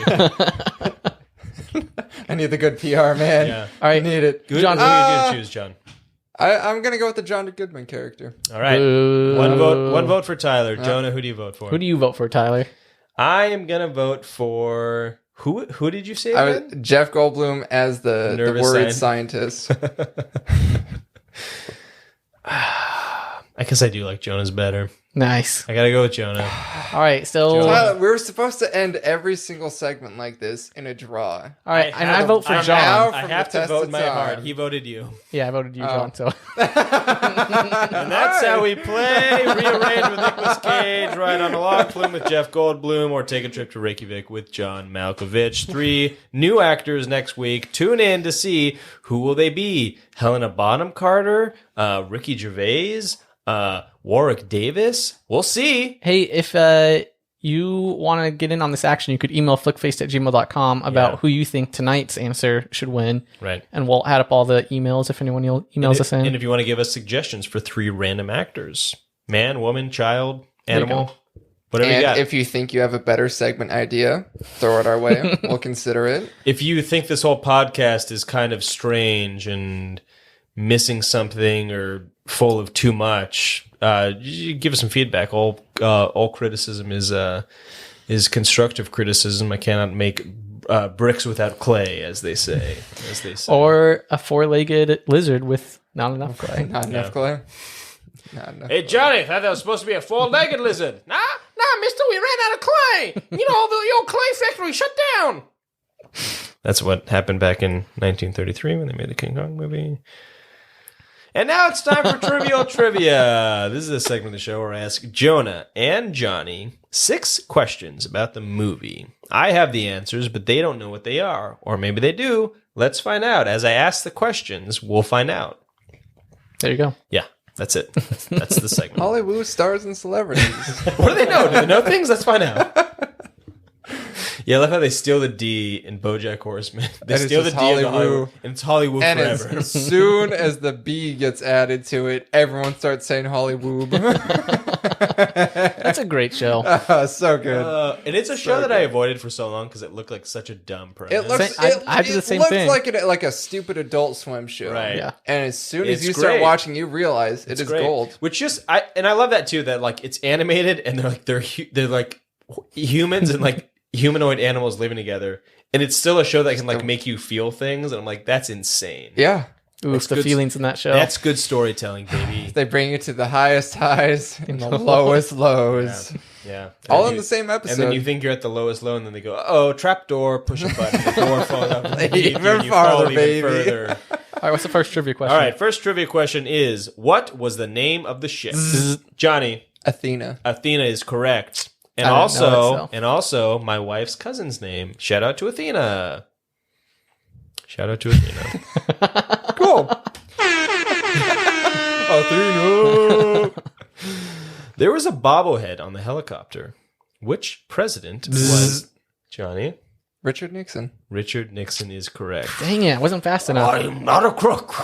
I need the good PR, man. Yeah. All right, need it. Good. John, who are you gonna choose, John? I'm gonna go with the John Goodman character. All right, one vote for Tyler. Jonah, who do you vote for? Who do you vote for, Tyler? I am gonna vote for who? Who did you say? Jeff Goldblum as the worried scientist. I guess I do like Jonah's better. Nice. I gotta go with Jonah. All right, so Tyler, we were supposed to end every single segment like this in a draw. All right, and I vote for John. I have to vote my heart. He voted you. Yeah, I voted you, John. So, and that's how we play. Rearrange with Nicolas Cage, ride on a log flume with Jeff Goldblum, or take a trip to Reykjavik with John Malkovich. 3 new actors next week. Tune in to see who will they be. Helena Bonham Carter, Ricky Gervais, Warwick Davis. We'll see. Hey, if you want to get in on this action, you could email flickfaced@gmail.com about who you think tonight's answer should win. Right. And we'll add up all the emails if anyone emails us in. And if you want to give us suggestions for 3 random actors. Man, woman, child, animal. Whatever you got. If you think you have a better segment idea, throw it our way. We'll consider it. If you think this whole podcast is kind of strange and missing something or full of too much, you give us some feedback. All criticism is constructive criticism. I cannot make bricks without clay, as they say. Or a 4-legged lizard with not enough clay. Not enough clay. Hey, Johnny, I thought that was supposed to be a 4-legged lizard. Nah, mister, we ran out of clay. You know, the old clay factory shut down. That's what happened back in 1933 when they made the King Kong movie. And now it's time for Trivial Trivia. This is a segment of the show where I ask Jonah and Johnny 6 questions about the movie. I have the answers, but they don't know what they are. Or maybe they do. Let's find out. As I ask the questions, we'll find out. There you go. Yeah. That's it. That's the segment. Hollywood stars and celebrities. What do they know? Do they know things? Let's find out. Yeah, I love how they steal the D in BoJack Horseman. They steal the D in the Hollywood, and it's Hollywood forever. As soon as the B gets added to it, everyone starts saying Hollywood. That's a great show. So good. And it's a show that I avoided for so long because it looked like such a dumb premise. I do the same thing. It looks like a stupid Adult Swim show. Right. Yeah. And as soon as you start watching, you realize it is great. gold. Which I love that too, that like it's animated and they're like humans and like humanoid animals living together, and it's still a show that can like make you feel things, and I'm like, that's insane. Yeah. Oof, the feelings in that show. That's good storytelling, baby. They bring you to the highest highs and the lowest lows. Yeah. All in the same episode. And then you think you're at the lowest low, and then they go, oh, trapdoor, push a button, the door falls out. Even farther, baby. Further. All right, what's the first trivia question? All right, first trivia question is, what was the name of the ship? Johnny. Athena. Athena is correct. And also, my wife's cousin's name. Shout out to Athena. Cool. Athena. There was a bobblehead on the helicopter. Which president was Johnny? Richard Nixon. Richard Nixon is correct. Dang it, I wasn't fast enough. I'm not a crook.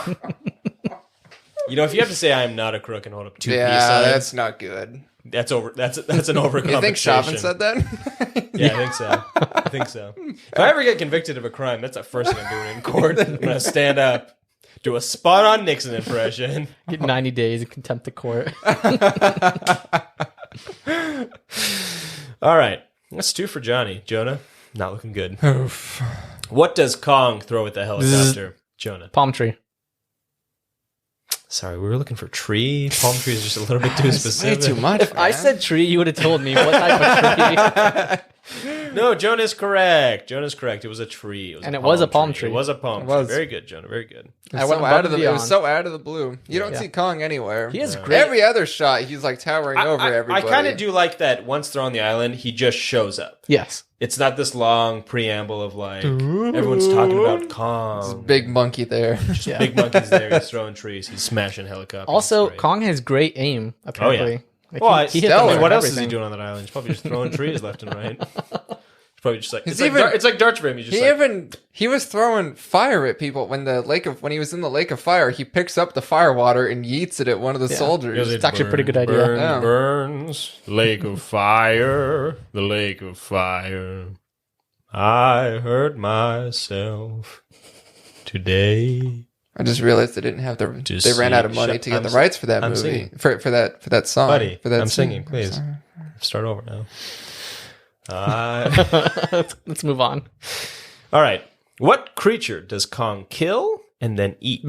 You know, if you have to say I am not a crook and hold up 2 peace signs, that's not good. That's over. That's an overcompensation. You think Chauvin said that? Yeah, I think so. If I ever get convicted of a crime, that's the first thing I'm doing in court. I'm going to stand up, do a spot-on Nixon impression. Get 90 days of contempt of court. All right. That's 2 for Johnny. Jonah, not looking good. What does Kong throw at the helicopter? Jonah. Palm tree. Sorry, we were looking for tree. Palm tree is just a little bit too specific. Way too much. If I said tree, you would have told me what type of tree. No, Jonah's correct. It was a tree. It was a palm tree. It was a palm tree. Very good, Jonah. Very good. It was so out of the blue. You don't see Kong anywhere. He is great. Every other shot, he's like towering over everybody. I kind of do like that once they're on the island, he just shows up. Yes. It's not this long preamble of like, everyone's talking about Kong. There's a big monkey there. Just big monkeys there. He's throwing trees. He's smashing helicopters. Also, Kong has great aim, apparently. Oh, yeah. Like he what else is he doing on that island? He's probably just throwing trees left and right. He's probably just like it's like darts for him. He was throwing fire at people when he was in the lake of fire. He picks up the fire water and yeets it at one of the soldiers. It's actually a pretty good idea. Burns, lake of fire, the lake of fire. I hurt myself today. I just realized they didn't have they ran out of money to get the rights for that movie. For that song. Buddy, for that I'm singing, please. Start over now. Let's move on. All right. What creature does Kong kill and then eat?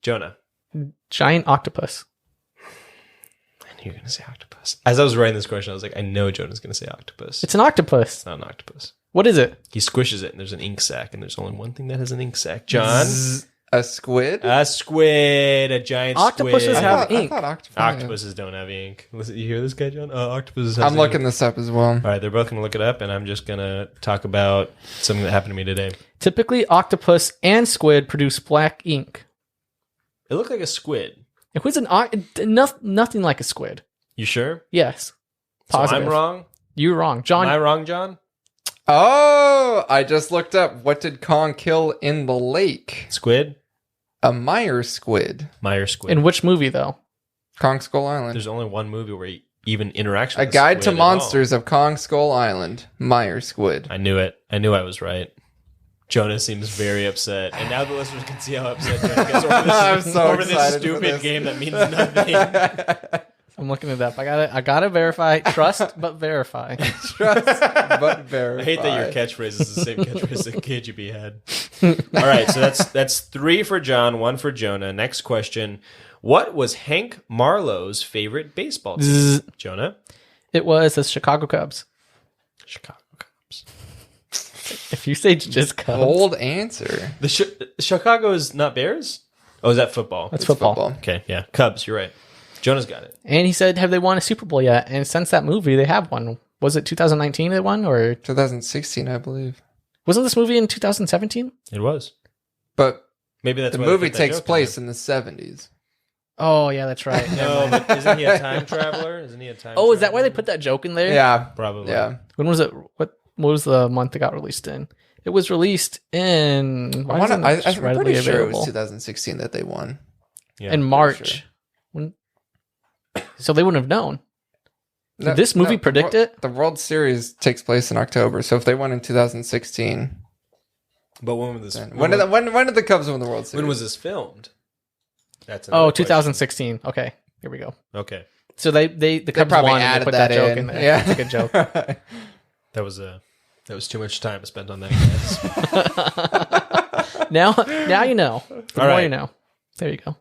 Jonah. Giant octopus. I You're going to say octopus. As I was writing this question, I was like, I know Jonah's going to say octopus. It's an octopus. It's not an octopus. What is it? He squishes it, and there's an ink sac, and there's only one thing that has an ink sac. John? A squid? A squid. A giant Octopuses squid. have ink. I thought Octopuses don't have ink. Listen, you hear this guy, John? Octopuses have I'm looking this up as well. All right, they're both going to look it up, and I'm just going to talk about something that happened to me today. Typically, octopus and squid produce black ink. It looked like a squid. It was nothing like a squid. You sure? Yes. Positive. So I'm wrong? You're wrong. John. Am I wrong, John? Oh, I just looked up. What did Kong kill in the lake? Squid? A Meyer squid. Meyer squid. In which movie, though? Kong Skull Island. There's only one movie where he even interacts with A Guide to Monsters of Kong Skull Island. Meyer squid. I knew it. I knew I was right. Jonah seems very upset. And now the listeners can see how upset Jonah gets over this stupid game that means nothing. I'm looking it up. I gotta verify. Trust but verify. Trust but verify. I hate that your catchphrase is the same catchphrase that KGB had. All right, so that's 3 for John, 1 for Jonah. Next question. What was Hank Marlow's favorite baseball team? Jonah? It was the Chicago Cubs. Chicago Cubs. If you say just Cubs. Bold answer. The Chicago is not Bears? Oh, is that football? That's football. Okay, yeah. Cubs, you're right. Jonah's got it. And he said, have they won a Super Bowl yet? And since that movie, they have won. Was it 2019 they won? Or 2016, I believe. Wasn't this movie in 2017? It was. But maybe that's the movie takes place in the 70s. Oh, yeah, that's right. No, but isn't he a time traveler? Isn't he a time traveler? Is that why they put that joke in there? Yeah. Probably. Yeah. When was it? What was the month it got released in? It was released in... I'm pretty sure it was 2016 that they won. Yeah, in March. Sure. So they wouldn't have known. Did this movie predict it? The World Series takes place in October, so if they won in 2016... But when was this? When did the Cubs win the World Series? When was this filmed? That's 2016. Question. Okay, here we go. Okay. So the Cubs won and they put that joke in there. Yeah. That's a good joke. That was too much time spent on that, guys. now you know. The more you know. There you go.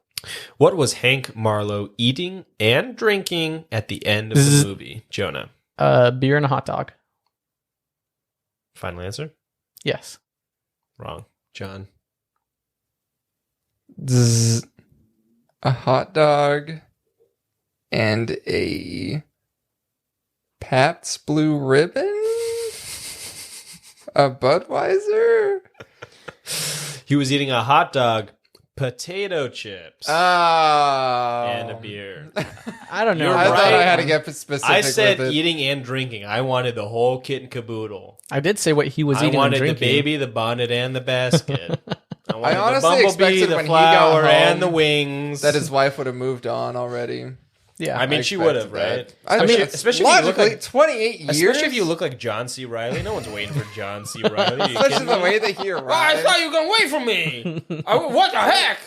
What was Hank Marlow eating and drinking at the end of the movie, Jonah? Beer and a hot dog. Final answer? Yes. Wrong. John? A hot dog and a Pabst Blue Ribbon? A Budweiser? He was eating a hot dog, potato chips, and a beer. I don't know. I thought I had to get specific. I said eating and drinking. I wanted the whole kit and caboodle. I did say what he was eating and drinking. I wanted the baby, the bonnet, and the basket. I honestly the expected the when flower, he got home and the wings that his wife would have moved on already. Yeah, I mean, she would have, right? Especially logically, if 28 years. Especially if you look like John C. Reilly. No one's waiting for John C. Reilly. Especially the way that he arrived. I thought you were going to wait for me. What the heck?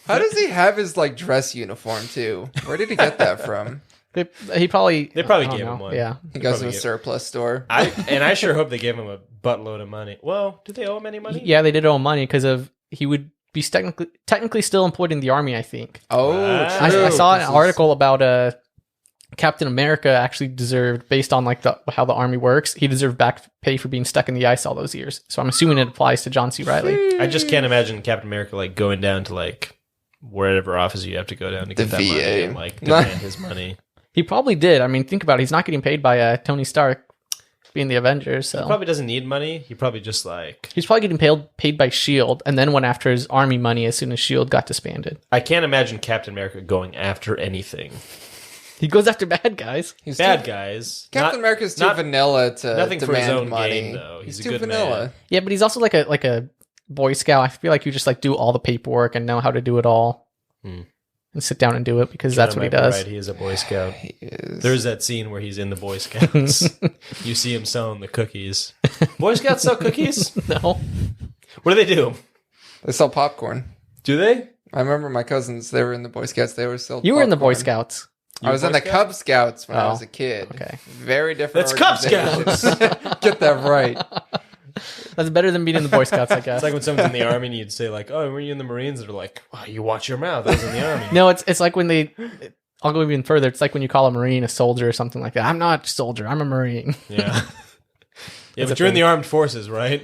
How does he have his dress uniform too? Where did he get that from? They probably gave him one. Yeah, he goes to a surplus store. I sure hope they gave him a buttload of money. Well, did they owe him any money? Yeah, they did owe him money because he would be technically still employed in the army. I think. Oh, I saw an article about Captain America actually deserved, based on how the army works, he deserved back pay for being stuck in the ice all those years. So I'm assuming it applies to John C. Reilly. I just can't imagine Captain America going down to wherever office you have to go down to get that VA. money and demand his money. He probably did. I mean, think about it. He's not getting paid by Tony Stark being the Avengers. So he probably doesn't need money. He probably just he's probably getting paid by S.H.I.E.L.D. and then went after his army money as soon as S.H.I.E.L.D. got disbanded. I can't imagine Captain America going after anything. He goes after bad guys. He's bad guys. Captain America's too vanilla to nothing demand for his own money. game, though. He's a too good vanilla. man. Yeah, but he's also like a Boy Scout. I feel like you just do all the paperwork and know how to do it all. And sit down and do it because that's what he does. Right, he is a Boy Scout. He is. There's that scene where he's in the Boy Scouts. You see him selling the cookies. Boy Scouts sell cookies? No. What do they do? They sell popcorn. Do they? I remember my cousins, they were in the Boy Scouts. They were still. You were in the Boy Scouts. I was in the Cub Scouts when I was a kid. Okay. Very different. That's Cub Scouts. Get that right. That's better than being in the Boy Scouts, I guess. It's like when someone's in the army and you'd say oh, were you in the Marines? They're like, oh, you watch your mouth. I was in the army. No, it's like when they I'll go even further. It's like when you call a Marine a soldier or something like that. I'm not a soldier. I'm a Marine. Yeah. Yeah, but you're in the armed forces, right?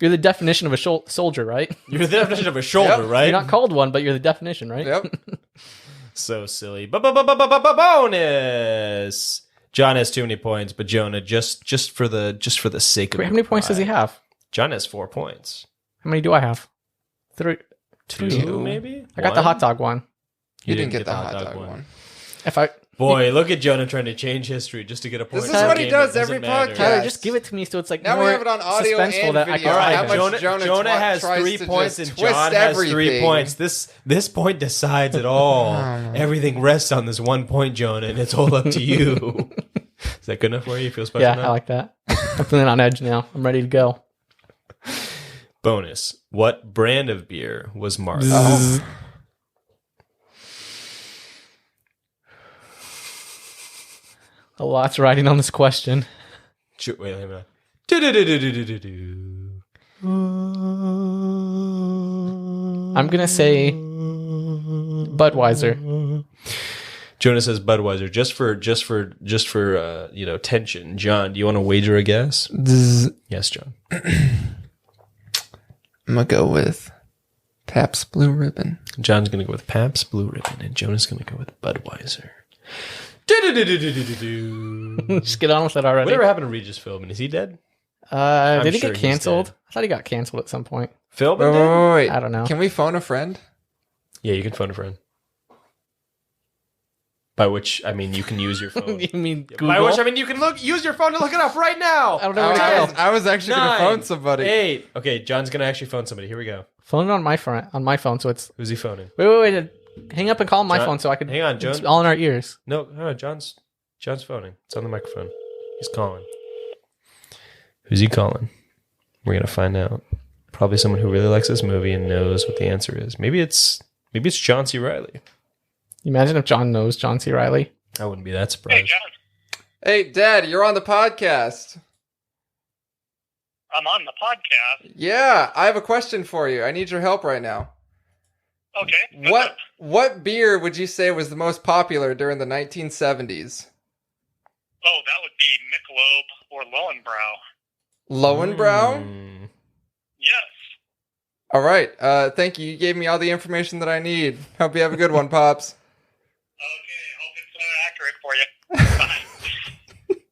You're the definition of a soldier, right? You're the definition of a shoulder, right? You're not called one, but you're the definition, right? Yep. So silly. Bonus. John has too many points, but Jonah, just for the sake of Wait, how many points does he have? John has 4 points. How many do I have? 3. 2 maybe? I got the hot dog one. You didn't get the hot dog one. Boy, look at Jonah trying to change history just to get a point. This is what he does every podcast. Tyler, just give it to me so it's like now more we have it on audio and video. All right, Jonah has 3 points and John has 3 points. This point decides it all. Everything rests on this 1 point, Jonah, and it's all up to you. Is that good enough for you? You feel special Yeah, now? I like that. I'm feeling on edge now. I'm ready to go. Bonus. What brand of beer was Marlow? A lot's riding on this question. Wait a minute. I'm gonna say Budweiser. Jonah says Budweiser just for tension. John, do you want to wager a guess? Yes, John. I'm gonna go with Pabst Blue Ribbon. John's gonna go with Pabst Blue Ribbon, and Jonah's gonna go with Budweiser. Just get on with it already. Whatever happened to Regis Philbin? Is he dead? Did he get canceled? I thought he got canceled at some point. Philbin? Wait. I don't know. Can we phone a friend? Yeah, you can phone a friend. By which I mean you can use your phone. You mean Google? By which I mean you can use your phone to look it up right now. I don't know where to go. I was actually going to phone somebody. 8. Okay, John's gonna actually phone somebody. Here we go. Phone it on my phone, so it's. Who's he phoning? Wait. Hang up and call on my John, phone so I can. Hang on, John. It's all in our ears. No, John's phoning. It's on the microphone. He's calling. Who's he calling? We're gonna find out. Probably someone who really likes this movie and knows what the answer is. Maybe it's John C. Reilly. Imagine if John knows John C. Reilly. I wouldn't be that surprised. Hey, John. Hey, Dad, you're on the podcast. I'm on the podcast. Yeah, I have a question for you. I need your help right now. Okay. What beer would you say was the most popular during the 1970s? Oh, that would be Michelob or Lowenbrow. Lowenbrow? Yes. All right. Thank you. You gave me all the information that I need. Hope you have a good one, Pops. Okay, hope it's accurate for you. Bye.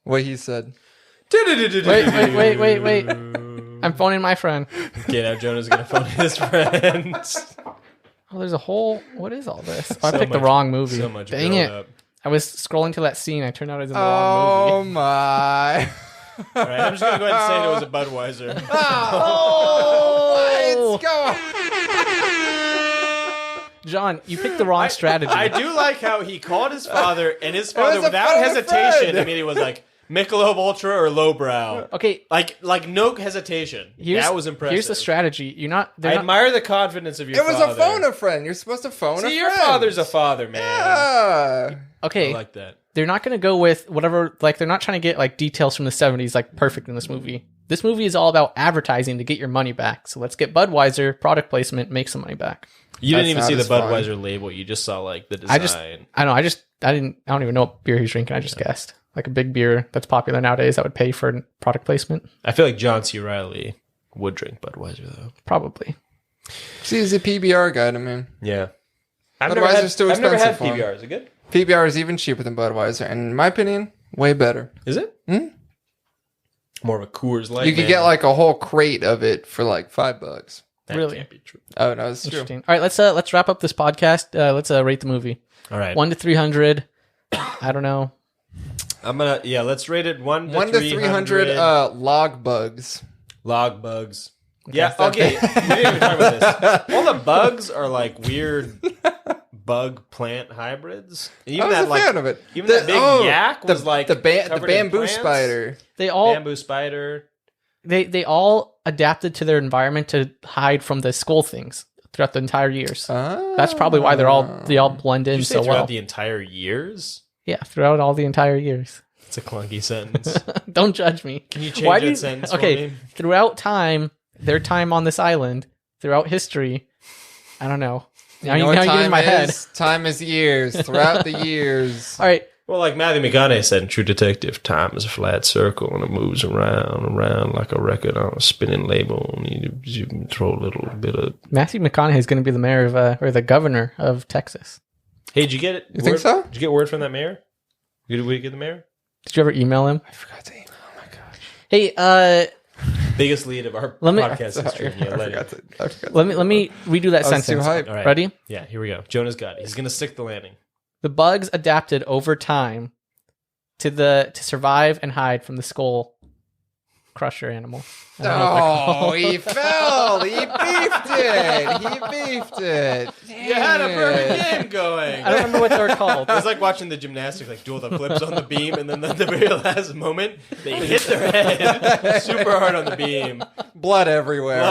What he said. Wait. I'm phoning my friend. Okay, now Jonah's gonna phone his friend. Oh, there's a whole. What is all this? Oh, I picked the wrong movie. So much. Dang it! Up. I was scrolling to that scene. I turned out it was in the wrong movie. Oh my! All right, I'm just gonna go ahead and say it was a Budweiser. Oh, let's go! John, you picked the wrong strategy. I do like how he called his father, and his father, without hesitation, I mean, he was like, Michelob Ultra or Lowbrow. Okay, like no hesitation. That was impressive. Here's the strategy. I admire the confidence of your father. It was a phone a friend. You're supposed to phone a friend. See, your father's a father, man. Yeah. Okay. I like that. They're not going to go with whatever, like, they're not trying to get, like, details from the 70s, like, perfect in this movie. This movie is all about advertising to get your money back. So let's get Budweiser, product placement, make some money back. You didn't even see the Budweiser label. You just saw, like, the design. I don't even know what beer he's drinking. I just guessed. Like a big beer that's popular nowadays that would pay for product placement. I feel like John C. Reilly would drink Budweiser, though. Probably. See, he's a PBR guy to me. Yeah. Budweiser's too expensive. I've never had for him. PBR. Is it good? PBR is even cheaper than Budweiser, and in my opinion, way better. Is it? More of a Coors Light. You could get like a whole crate of it for like $5. That really? Can't be true. Oh no, it's true. All right, let's wrap up this podcast. Let's rate the movie. All right. 1 to 300. I don't know. Let's rate it 1 to 300 log bugs. Log bugs. Yeah, okay. We didn't even talk about this. All the bugs are like weird bug plant hybrids. And even I was a fan of it. Even that big yak was like the covered in bamboo plants. spider. Bamboo spider. They all adapted to their environment to hide from the skull things throughout the entire years. That's probably why they all blend in so well. Throughout the entire years? Yeah, throughout all the entire years. It's a clunky sentence. Don't judge me. Can you change that sentence for me? Throughout time, their time on this island, throughout history, I don't know. Now you get in my head. Time is years. Throughout the years. All right. Well, like Matthew McConaughey said in True Detective, time is a flat circle and it moves around like a record on a spinning label. And you throw a little bit of... Matthew McConaughey is going to be the mayor of, or the governor of Texas. Hey, did you get it? You think so? Did you get word from that mayor? Did we get the mayor? Did you ever email him? I forgot to email. Oh my gosh. Hey, biggest lead of our podcast history. Yeah, let me redo that sentence. Too hype. All right. Ready? Yeah, here we go. Jonah's got it. He's going to stick the landing. The bugs adapted over time to survive and hide from the skull crusher animal. Oh, he fell. He beefed it. You had a perfect game going. I don't remember what they're called. It was like watching the gymnastics, like do all the flips on the beam, and then at the very last moment, they hit their head super hard on the beam. Blood everywhere.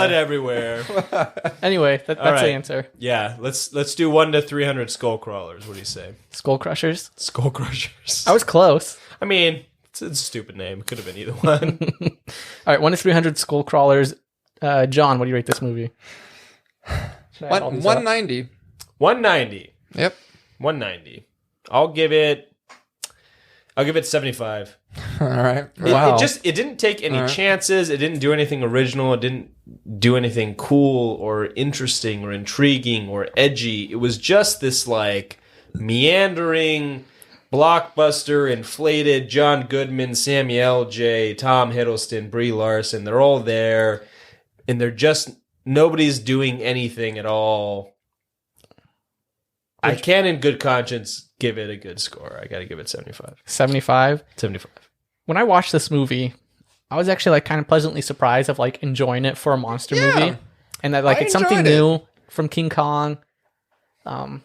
Anyway, that's the answer. Yeah, let's do 1 to 300 skull crawlers. What do you say? Skull crushers? Skull crushers. I was close. I mean, it's a stupid name. It could have been either one. All right, 1 to 300 skull crawlers. John, what do you rate this movie? 190. 190. Yep. 190. I'll give it 75. All right. Wow. It didn't take any chances. It didn't do anything original. It didn't do anything cool or interesting or intriguing or edgy. It was just this like meandering blockbuster, inflated John Goodman, Samuel J., Tom Hiddleston, Brie Larson. They're all there, and nobody's doing anything at all. I can, in good conscience, give it a good score. I got to give it 75. 75? 75. When I watched this movie, I was actually like kind of pleasantly surprised of like enjoying it for a monster movie, and that like it's something new from King Kong. I'm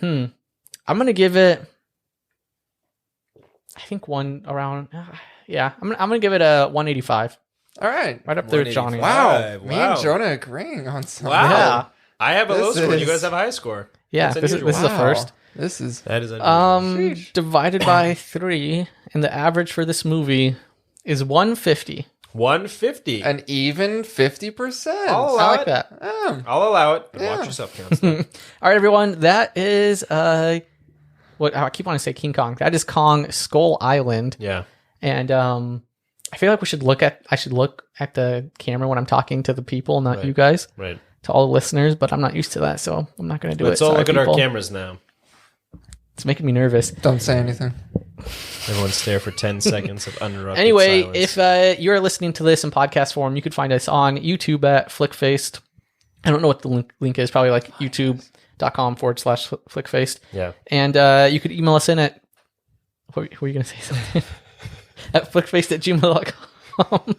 gonna give it. I think I'm gonna give it a 185. All right, right up there with Johnny. Wow, me and Jonah agreeing on something. Wow, yeah. I have a low score. You guys have a high score. Yeah, this is the first. That is unusual. Divided by 3, and the average for this movie is 150. 150, an even 50%. I like that. I'll allow it. But watch yourself, Counselor. All right, everyone. That is what I keep wanting to say King Kong. That is Kong Skull Island. Yeah. And I feel like I should look at the camera when I'm talking to the people, not you guys. Right. To all the listeners, but I'm not used to that, so I'm not going to do it. Let's all look at our cameras now. It's making me nervous. Don't say anything. Everyone stare for 10 seconds of uninterrupted Anyway, silence. if you're listening to this in podcast form, you could find us on YouTube at Flickfaced. I don't know what the link is. Probably like youtube.com/Flickfaced. Yeah. And you could email us in at... Were you going to say something? At flickfaced@gmail.com.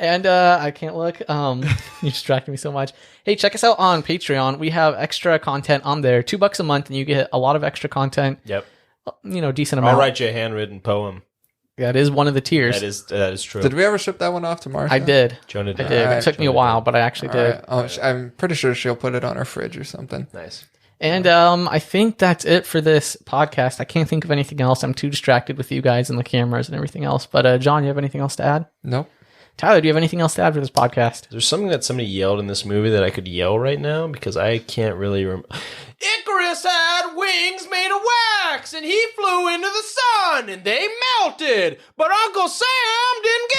And I can't look. You distracted me so much. Hey, check us out on Patreon. We have extra content on there. $2 a month, and you get a lot of extra content. Yep. Decent amount. I'll write you a handwritten poem. That is one of the tiers. That is true. Did we ever ship that one off to Martha? I did. Jonah did. I did. It took me a while, but I actually did. Right. Oh, I'm pretty sure she'll put it on her fridge or something. Nice. And I think that's it for this podcast. I can't think of anything else. I'm too distracted with you guys and the cameras and everything else. But John, you have anything else to add? Nope. Tyler, do you have anything else to add for this podcast? There's something that somebody yelled in this movie that I could yell right now because I can't really remember. Icarus had wings made of wax and he flew into the sun and they melted, but Uncle Sam didn't